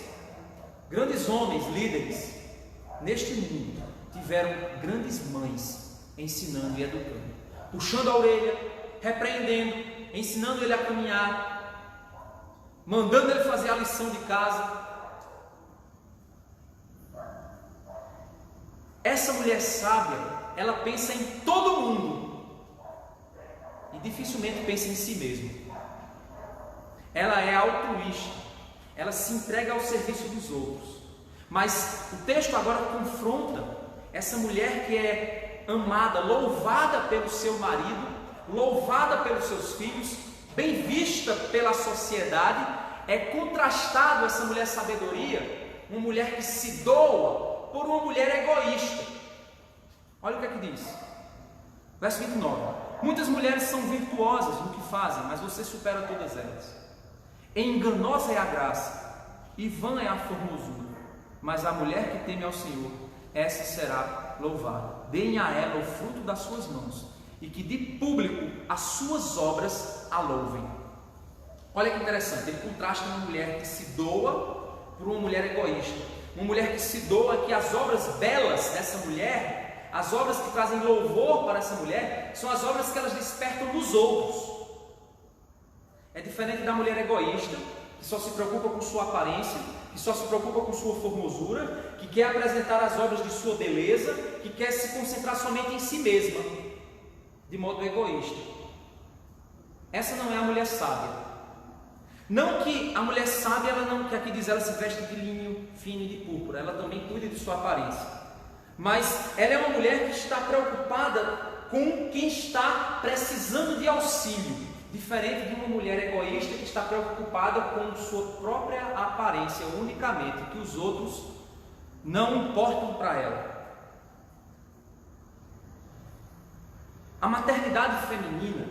grandes homens líderes neste mundo tiveram grandes mães ensinando e educando, puxando a orelha, repreendendo, ensinando ele a caminhar, mandando ele fazer a lição de casa. Essa mulher sábia, ela pensa em todo mundo e dificilmente pensa em si mesma. Ela é altruísta, ela se entrega ao serviço dos outros. Mas o texto agora confronta essa mulher que é amada, louvada pelo seu marido, louvada pelos seus filhos, bem vista pela sociedade. É contrastado essa mulher sabedoria, uma mulher que se doa, por uma mulher egoísta. Olha o que é que diz, verso 29. Muitas mulheres são virtuosas no que fazem, mas você supera todas elas. Enganosa é a graça e vã é a formosura, mas a mulher que teme ao Senhor, essa será louvada. Deem a ela o fruto das suas mãos, e que de público as suas obras a louvem. Olha que interessante, ele contrasta uma mulher que se doa por uma mulher egoísta. Uma mulher que se doa, que as obras belas dessa mulher, as obras que trazem louvor para essa mulher, são as obras que elas despertam nos outros. É diferente da mulher egoísta, que só se preocupa com sua aparência, que só se preocupa com sua formosura, que quer apresentar as obras de sua beleza, que quer se concentrar somente em si mesma, de modo egoísta. Essa não é a mulher sábia. Não que a mulher sábia, ela não, que aqui diz, ela se veste de linho fino e de púrpura, ela também cuida de sua aparência. Mas ela é uma mulher que está preocupada com quem está precisando de auxílio, diferente de uma mulher egoísta que está preocupada com sua própria aparência unicamente, que os outros não importam para ela. A maternidade feminina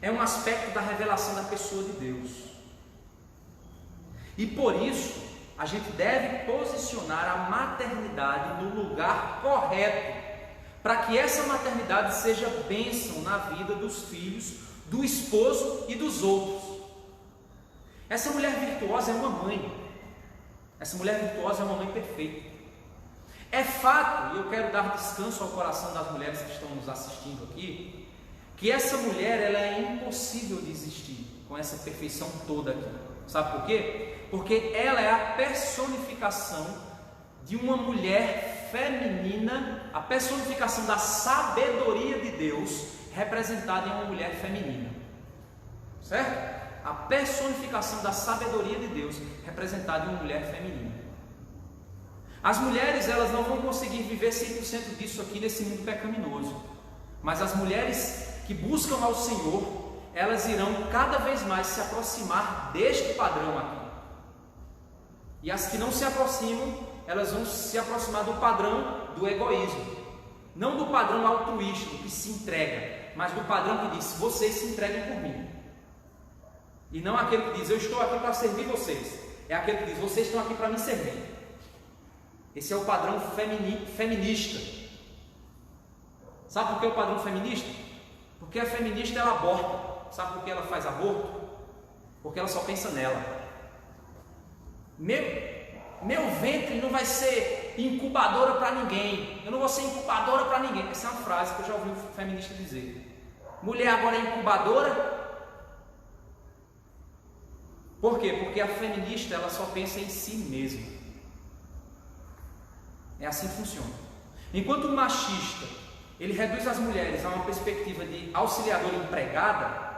é um aspecto da revelação da pessoa de Deus. E por isso, a gente deve posicionar a maternidade no lugar correto, para que essa maternidade seja bênção na vida dos filhos, do esposo e dos outros. Essa mulher virtuosa é uma mãe. Essa mulher virtuosa é uma mãe perfeita. É fato, e eu quero dar descanso ao coração das mulheres que estão nos assistindo aqui, que essa mulher, ela é impossível de existir com essa perfeição toda aqui. Sabe por quê? Porque ela é a personificação de uma mulher feminina, a personificação da sabedoria de Deus representada em uma mulher feminina. Certo? A personificação da sabedoria de Deus representada em uma mulher feminina. As mulheres, elas não vão conseguir viver 100% disso aqui nesse mundo pecaminoso, mas as mulheres que buscam ao Senhor, elas irão cada vez mais se aproximar deste padrão aqui. E as que não se aproximam, elas vão se aproximar do padrão do egoísmo, não do padrão altruísta, do que se entrega, mas do padrão que diz: vocês se entreguem por mim. E não aquele que diz: eu estou aqui para servir vocês. É aquele que diz: vocês estão aqui para me servir. Esse é o padrão feminista. Sabe por que é o padrão feminista? Porque a feminista, ela aborta. Sabe por que ela faz aborto? Porque ela só pensa nela. Meu ventre não vai ser incubadora para ninguém. Eu não vou ser incubadora para ninguém. Essa é uma frase que eu já ouvi um feminista dizer. Mulher agora é incubadora. Por quê? Porque a feminista, ela só pensa em si mesma. É assim que funciona. Enquanto o machista, ele reduz as mulheres a uma perspectiva de auxiliadora empregada,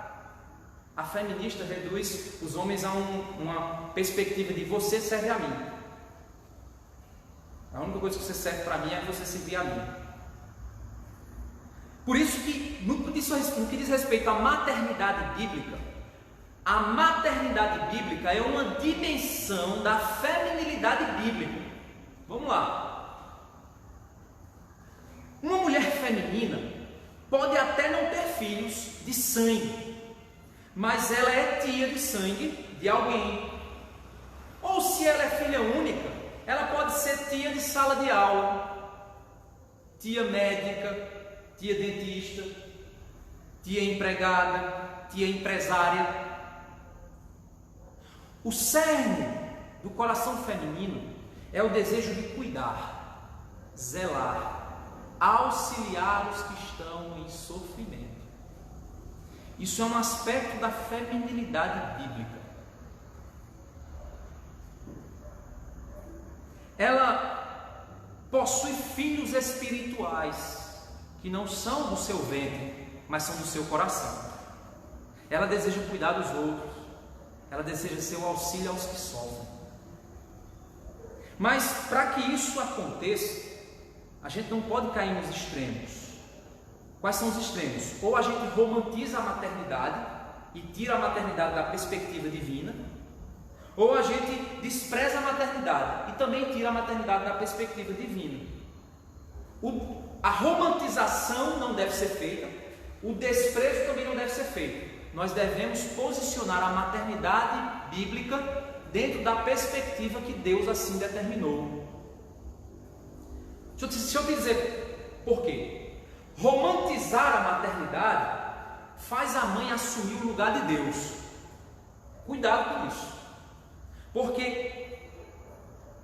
a feminista reduz os homens a uma perspectiva de: você serve a mim. A única coisa que você serve para mim é você servir a mim. Por isso que, no que diz respeito à maternidade bíblica, a maternidade bíblica é uma dimensão da feminilidade bíblica. Vamos lá. Uma mulher feminina pode até não ter filhos de sangue, mas ela é tia de sangue de alguém. Ou se ela é filha única, ela pode ser tia de sala de aula, tia médica, tia dentista, tia empregada, tia empresária. O cerne do coração feminino é o desejo de cuidar, zelar, auxiliar os que estão em sofrimento. Isso é um aspecto da feminilidade bíblica. Ela possui filhos espirituais que não são do seu ventre, mas são do seu coração. Ela deseja cuidar dos outros. Ela deseja ser o auxílio aos que sofrem. Mas para que isso aconteça, a gente não pode cair nos extremos. Quais são os extremos? Ou a gente romantiza a maternidade e tira a maternidade da perspectiva divina, ou a gente despreza a maternidade e também tira a maternidade da perspectiva divina. A romantização não deve ser feita, o desprezo também não deve ser feito. Nós devemos posicionar a maternidade bíblica dentro da perspectiva que Deus assim determinou. Deixa eu te dizer por quê. Romantizar a maternidade faz a mãe assumir o lugar de Deus. Cuidado com isso. Porque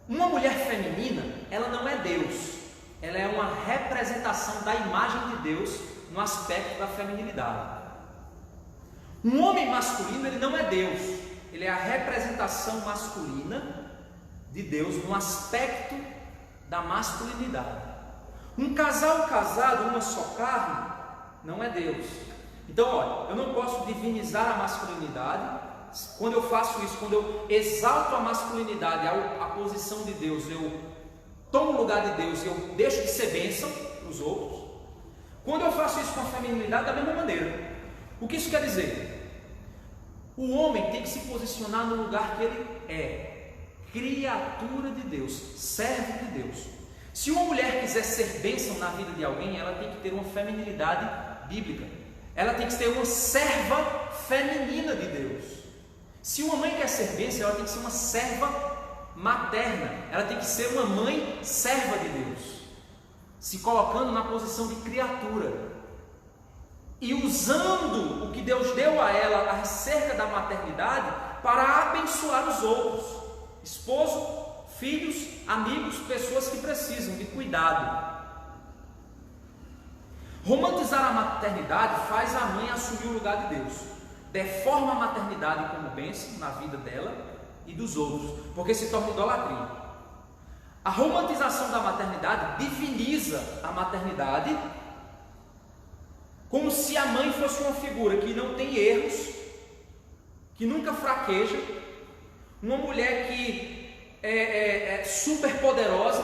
uma mulher feminina, ela não é Deus. Ela é uma representação da imagem de Deus no aspecto da feminilidade. Um homem masculino, ele não é Deus. Ele é a representação masculina de Deus no aspecto da masculinidade. Um casal casado, uma só carne, não é Deus. Então, olha, eu não posso divinizar a masculinidade. Quando eu faço isso, quando eu exalto a masculinidade, a posição de Deus, eu tomo o lugar de Deus e eu deixo de ser bênção para os outros. Quando eu faço isso com a feminilidade, da mesma maneira. O que isso quer dizer? O homem tem que se posicionar no lugar que ele é, criatura de Deus, servo de Deus. Se uma mulher quiser ser bênção na vida de alguém, ela tem que ter uma feminilidade bíblica. Ela tem que ter uma serva feminina de Deus. Se uma mãe quer ser bênção, ela tem que ser uma serva materna. Ela tem que ser uma mãe serva de Deus, se colocando na posição de criatura e usando o que Deus deu a ela acerca da maternidade para abençoar os outros, esposo, filhos, amigos, pessoas que precisam de cuidado. Romantizar a maternidade faz a mãe assumir o lugar de Deus, deforma a maternidade como bênção na vida dela e dos outros, porque se torna idolatria. A romantização da maternidade diviniza a maternidade, como se a mãe fosse uma figura que não tem erros, que nunca fraqueja, uma mulher que super poderosa.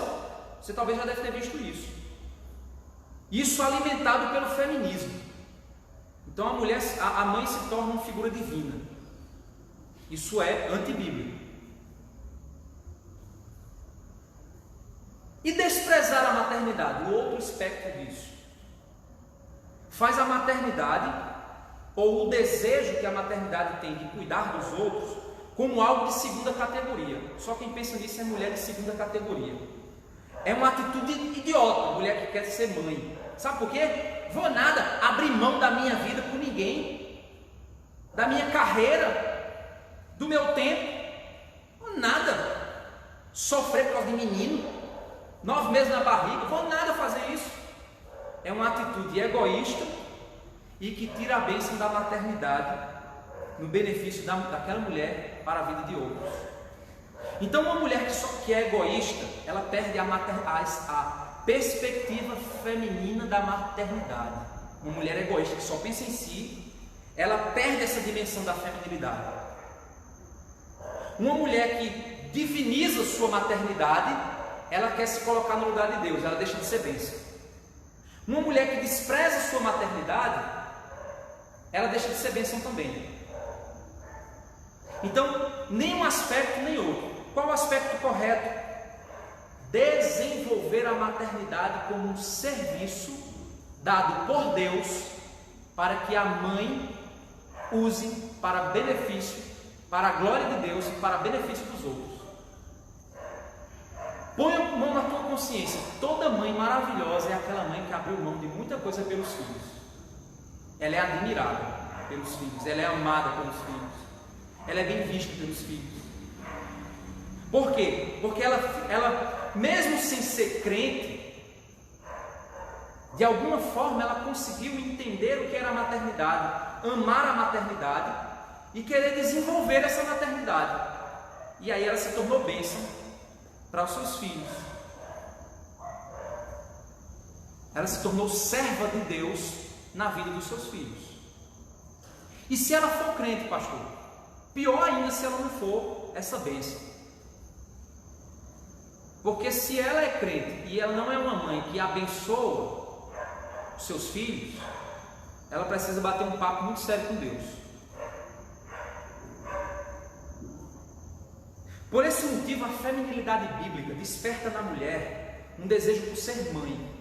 Você talvez já deve ter visto isso. Isso alimentado pelo feminismo. Então a mãe se torna uma figura divina. Isso é antibíblico. E desprezar a maternidade, o outro aspecto disso, faz a maternidade, ou o desejo que a maternidade tem de cuidar dos outros, como algo de segunda categoria. Só quem pensa nisso é mulher de segunda categoria. É uma atitude idiota, mulher que quer ser mãe. Sabe por quê? Vou nada abrir mão da minha vida por ninguém, da minha carreira, do meu tempo, vou nada sofrer por causa de menino, 9 meses na barriga, vou nada fazer isso. É uma atitude egoísta e que tira a bênção da maternidade no benefício daquela mulher para a vida de outros. Então uma mulher que é egoísta, ela perde a perspectiva feminina da maternidade. Uma mulher egoísta que só pensa em si, ela perde essa dimensão da feminilidade. Uma mulher que diviniza sua maternidade, ela quer se colocar no lugar de Deus, ela deixa de ser bênção. Uma mulher que despreza sua maternidade, ela deixa de ser bênção também. Então, nem um aspecto nem outro. Qual o aspecto correto? Desenvolver a maternidade como um serviço dado por Deus para que a mãe use para benefício, para a glória de Deus e para benefício dos outros. Põe a mão na tua consciência. Toda mãe maravilhosa é aquela mãe que abriu mão de muita coisa pelos filhos. Ela é admirada pelos filhos, ela é amada pelos filhos, ela é bem vista pelos filhos. Por quê? Porque ela, mesmo sem ser crente, de alguma forma ela conseguiu entender o que era a maternidade, amar a maternidade e querer desenvolver essa maternidade. E aí ela se tornou bênção para os seus filhos. Ela se tornou serva de Deus na vida dos seus filhos. E se ela for crente, pastor, pior ainda se ela não for essa bênção. Porque se ela é crente e ela não é uma mãe que abençoa os seus filhos, ela precisa bater um papo muito sério com Deus. Por esse motivo, a feminilidade bíblica desperta na mulher um desejo por ser mãe,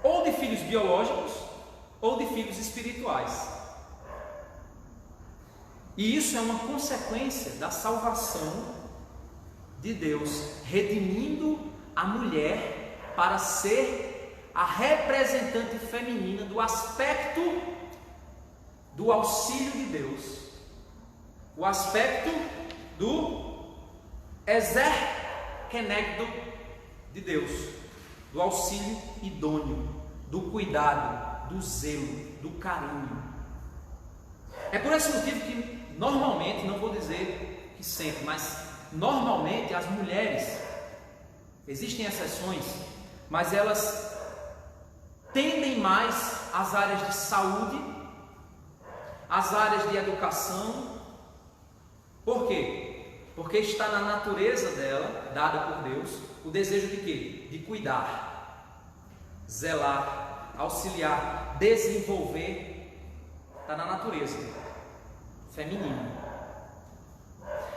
ou de filhos biológicos, ou de filhos espirituais. E isso é uma consequência da salvação de Deus, redimindo a mulher para ser a representante feminina do aspecto do auxílio de Deus, o aspecto do Ezer Kenegdo de Deus, do auxílio idôneo, do cuidado, do zelo, do carinho. É por esse motivo que normalmente, não vou dizer que sempre, mas normalmente as mulheres, existem exceções, mas elas tendem mais às áreas de saúde, às áreas de educação. Por quê? Porque está na natureza dela, dada por Deus, o desejo de quê? De cuidar, zelar, auxiliar, desenvolver. Está na natureza feminina.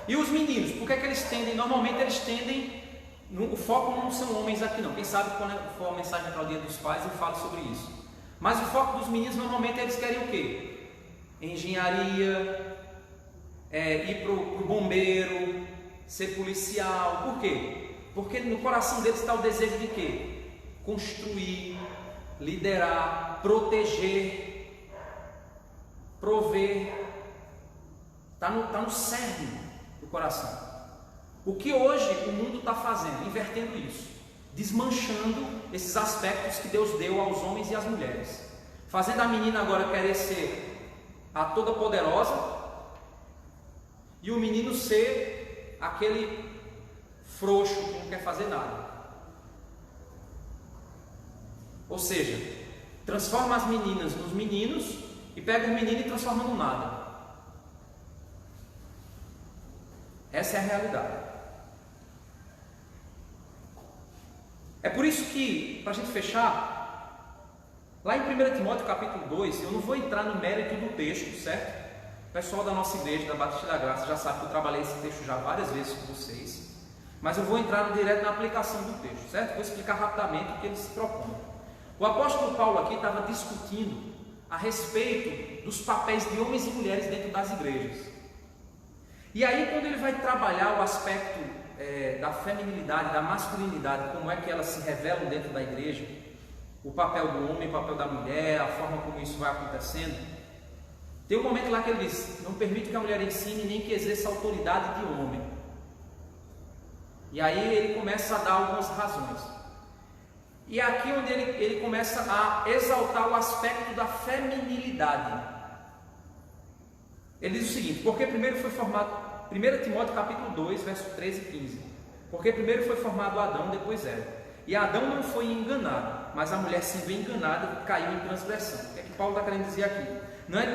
E os meninos, por que é que eles tendem? Normalmente eles tendem, o foco não são homens aqui não. Quem sabe quando for a mensagem para o Dia dos Pais eu falo sobre isso. Mas o foco dos meninos normalmente eles querem o quê? Engenharia, ir para o bombeiro, ser policial. Por quê? Porque no coração deles está o desejo de quê? Construir, liderar, proteger, prover. Está no cerne do coração. O que hoje o mundo está fazendo? Invertendo isso, desmanchando esses aspectos que Deus deu aos homens e às mulheres, fazendo a menina agora querer ser a toda poderosa e o menino ser aquele frouxo que não quer fazer nada. Ou seja, transforma as meninas nos meninos e pega o menino e transforma no nada. Essa é a realidade. É por isso que, para a gente fechar, lá em 1 Timóteo capítulo 2, eu não vou entrar no mérito do texto, certo? O pessoal da nossa igreja, da Batista da Graça, já sabe que eu trabalhei esse texto já várias vezes com vocês, mas eu vou entrar direto na aplicação do texto, certo? Vou explicar rapidamente o que ele se propõe. O apóstolo Paulo aqui estava discutindo a respeito dos papéis de homens e mulheres dentro das igrejas. E aí, quando ele vai trabalhar o aspecto da feminilidade, da masculinidade, como é que elas se revelam dentro da igreja, o papel do homem, o papel da mulher, a forma como isso vai acontecendo, tem um momento lá que ele diz: não permite que a mulher ensine nem que exerça autoridade de homem. E aí ele começa a dar algumas razões. E é aqui onde ele começa a exaltar o aspecto da feminilidade. Ele diz o seguinte: porque primeiro foi formado, 1 Timóteo capítulo 2, verso 13 e 15. Porque primeiro foi formado Adão, depois Eva. E Adão não foi enganado, mas a mulher, sendo enganada, caiu em transgressão. O que é que Paulo está querendo dizer aqui?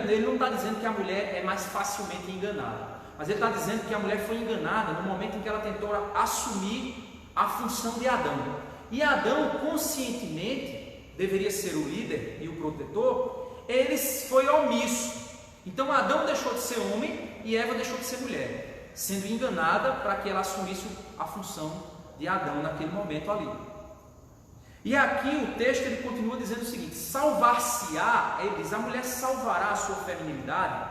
Ele não está dizendo que a mulher é mais facilmente enganada, mas ele está dizendo que a mulher foi enganada no momento em que ela tentou assumir a função de Adão. E Adão, conscientemente, deveria ser o líder e o protetor, ele foi omisso. Então Adão deixou de ser homem e Eva deixou de ser mulher, sendo enganada para que ela assumisse a função de Adão naquele momento ali. E aqui o texto ele continua dizendo o seguinte: salvar-se-á, ele diz, a mulher salvará a sua feminilidade,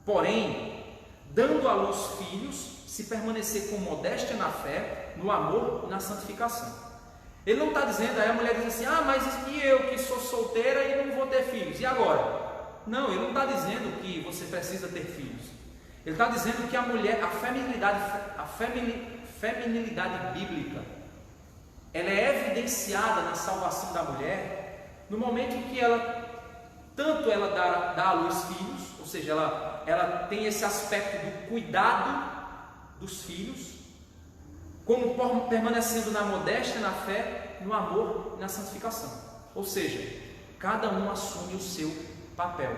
porém, dando à luz filhos, se permanecer com modéstia na fé, no amor e na santificação. Ele não está dizendo, aí a mulher diz assim: mas e eu que sou solteira e não vou ter filhos, e agora? Não, ele não está dizendo que você precisa ter filhos. Ele está dizendo que a mulher, a feminilidade bíblica, ela é evidenciada na salvação da mulher no momento em que ela dá à luz filhos, ou seja, ela tem esse aspecto do cuidado dos filhos, como permanecendo na modéstia, na fé, no amor e na santificação. Ou seja, cada um assume o seu papel.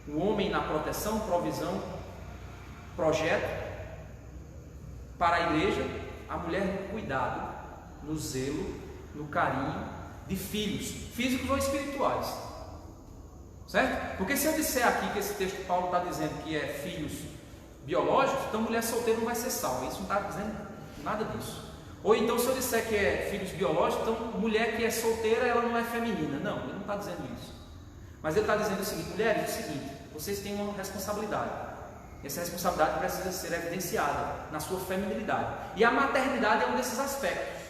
O homem na proteção, provisão, projeto para a igreja, a mulher no cuidado, no zelo, no carinho de filhos, físicos ou espirituais, certo? Porque se eu disser aqui que esse texto Paulo está dizendo que é filhos biológicos, então mulher solteira não vai ser salva. Isso não está dizendo nada disso. Ou então se eu disser que é filhos biológicos, então mulher que é solteira, ela não é feminina. Não, ele não está dizendo isso. Mas ele está dizendo o seguinte: mulheres, é o seguinte, vocês têm uma responsabilidade. Essa responsabilidade precisa ser evidenciada na sua feminilidade. E a maternidade é um desses aspectos.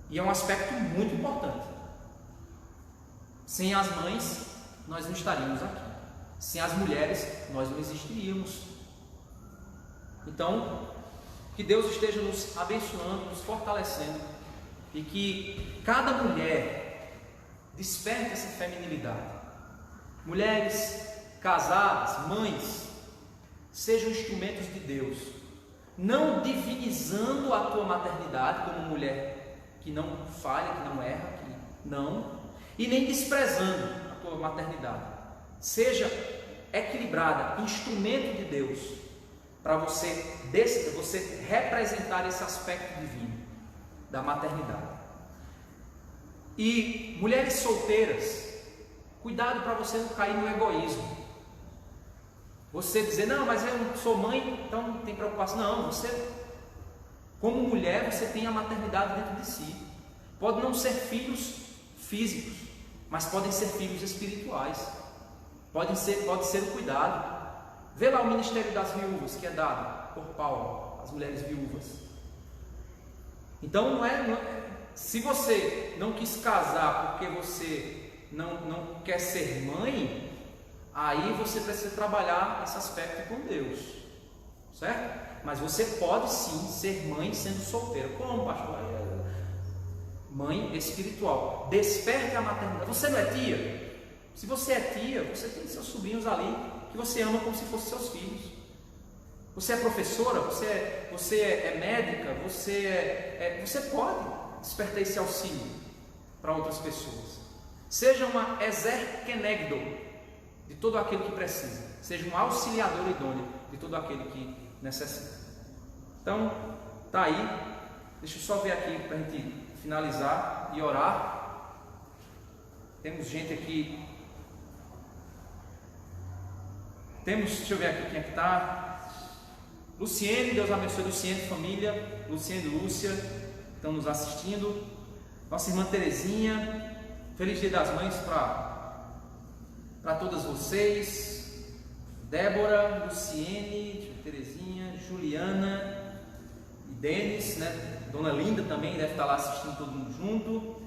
E é um aspecto muito importante. Sem as mães, nós não estaríamos aqui. Sem as mulheres, nós não existiríamos. Então, que Deus esteja nos abençoando, nos fortalecendo, e que cada mulher desperte essa feminilidade. Mulheres casadas, mães, sejam instrumentos de Deus, não divinizando a tua maternidade como mulher que não falha, que não erra, e nem desprezando a tua maternidade. Seja equilibrada, instrumento de Deus, para você representar esse aspecto divino da maternidade. E mulheres solteiras, cuidado para você não cair no egoísmo. Você dizer: não, mas eu não sou mãe, então não tem preocupação. Não, você, como mulher, você tem a maternidade dentro de si. Pode não ser filhos físicos, mas podem ser filhos espirituais. Pode ser o cuidado. Vê lá o ministério das viúvas que é dado por Paulo, as mulheres viúvas. Então se você não quis casar porque você não quer ser mãe, aí você precisa trabalhar esse aspecto com Deus, certo? Mas você pode sim ser mãe sendo solteira. Como, pastor? Mãe espiritual. Desperte a maternidade. Você não é tia? Se você é tia, você tem seus sobrinhos ali que você ama como se fossem seus filhos. Você é professora, você é médica, você pode despertar esse auxílio para outras pessoas. Seja uma ezer kenegdo de todo aquele que precisa. Seja um auxiliador idôneo de todo aquele que necessita. Então, está aí Deixa eu só ver aqui para a gente finalizar e orar. Temos gente aqui. Deixa eu ver aqui quem é que está. Luciene, Deus abençoe Luciene, família. Luciene e Lúcia estão nos assistindo. Nossa irmã Terezinha, feliz Dia das Mães para todas vocês. Débora, Luciene, Terezinha, Juliana e Denis, né? Dona Linda também deve estar lá assistindo todo mundo junto.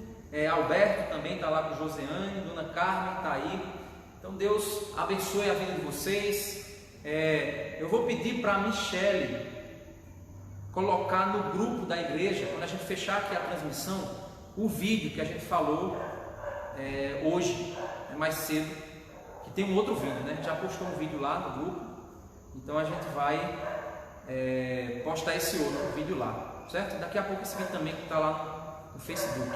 Alberto também está lá com Joseane, Dona Carmen está aí. Então Deus abençoe a vida de vocês. Eu vou pedir para a Michele colocar no grupo da igreja, quando a gente fechar aqui a transmissão, o vídeo que a gente falou hoje, mais cedo, que tem um outro vídeo, né? A gente já postou um vídeo lá no grupo, então a gente vai postar esse outro vídeo lá, certo? Daqui a pouco esse vídeo também que está lá no Facebook.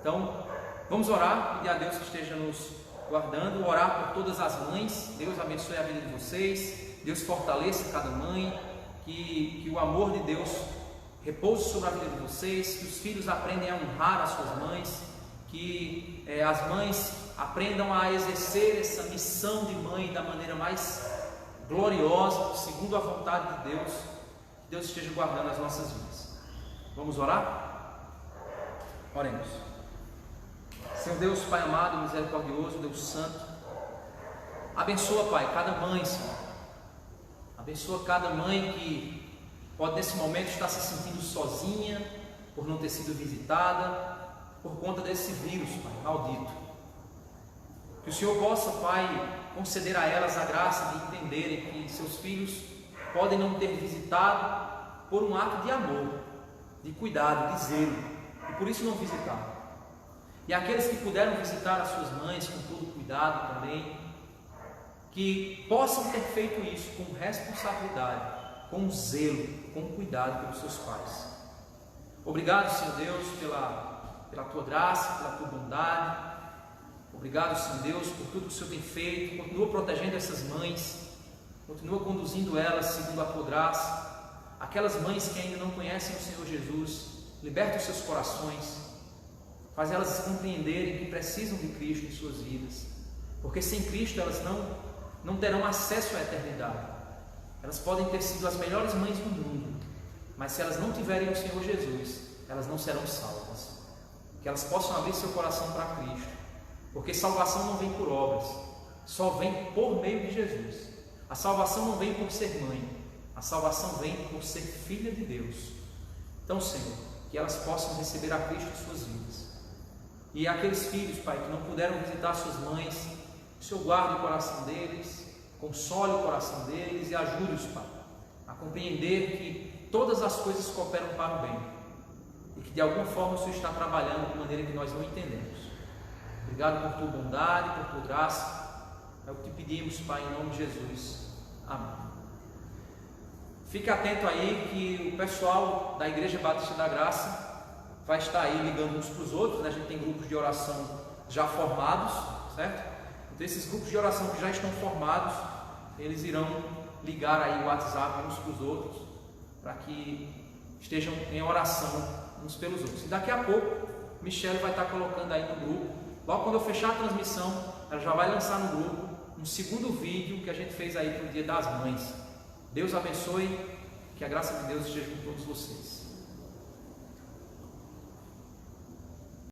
Então vamos orar, pedir a Deus que esteja nos guardando, orar por todas as mães. Deus abençoe a vida de vocês, Deus fortaleça cada mãe, que o amor de Deus repouse sobre a vida de vocês, que os filhos aprendam a honrar as suas mães, que as mães aprendam a exercer essa missão de mãe da maneira mais gloriosa, segundo a vontade de Deus. Que Deus esteja guardando as nossas vidas. Vamos orar? Oremos. Senhor Deus, Pai amado, misericordioso, Deus santo, abençoa, Pai, cada mãe, Senhor. Abençoa cada mãe que pode nesse momento estar se sentindo sozinha, por não ter sido visitada, por conta desse vírus, Pai, maldito. Que o Senhor possa, Pai, conceder a elas a graça de entenderem que seus filhos podem não ter visitado por um ato de amor, de cuidado, de zelo, e por isso não visitaram. E aqueles que puderam visitar as suas mães com todo cuidado também, que possam ter feito isso com responsabilidade, com zelo, com cuidado pelos seus pais. Obrigado, Senhor Deus, pela tua graça, pela tua bondade. Obrigado, Senhor Deus, por tudo que o Senhor tem feito. Continua protegendo essas mães, continua conduzindo elas segundo a tua graça. Aquelas mães que ainda não conhecem o Senhor Jesus, liberta os seus corações, faz elas compreenderem que precisam de Cristo em suas vidas, porque sem Cristo elas não terão acesso à eternidade. Elas podem ter sido as melhores mães do mundo, mas se elas não tiverem o Senhor Jesus, elas não serão salvas. Que elas possam abrir seu coração para Cristo, porque salvação não vem por obras, só vem por meio de Jesus. A salvação não vem por ser mãe, a salvação vem por ser filha de Deus. Então, Senhor, que elas possam receber a Cristo em suas vidas. E aqueles filhos, Pai, que não puderam visitar suas mães, o Senhor guarde o coração deles, console o coração deles e ajude-os, Pai, a compreender que todas as coisas cooperam para o bem e que de alguma forma o Senhor está trabalhando de maneira que nós não entendemos. Obrigado por tua bondade, por tua graça. É o que te pedimos, Pai, em nome de Jesus. Amém. Fique atento aí que o pessoal da Igreja Batista da Graça vai estar aí ligando uns para os outros, né? A gente tem grupos de oração já formados, certo? Então esses grupos de oração que já estão formados, eles irão ligar aí o WhatsApp uns para os outros, para que estejam em oração uns pelos outros. E daqui a pouco, Michele vai estar colocando aí no grupo, logo quando eu fechar a transmissão, ela já vai lançar no grupo um segundo vídeo que a gente fez aí para o Dia das Mães. Deus abençoe, que a graça de Deus esteja com todos vocês.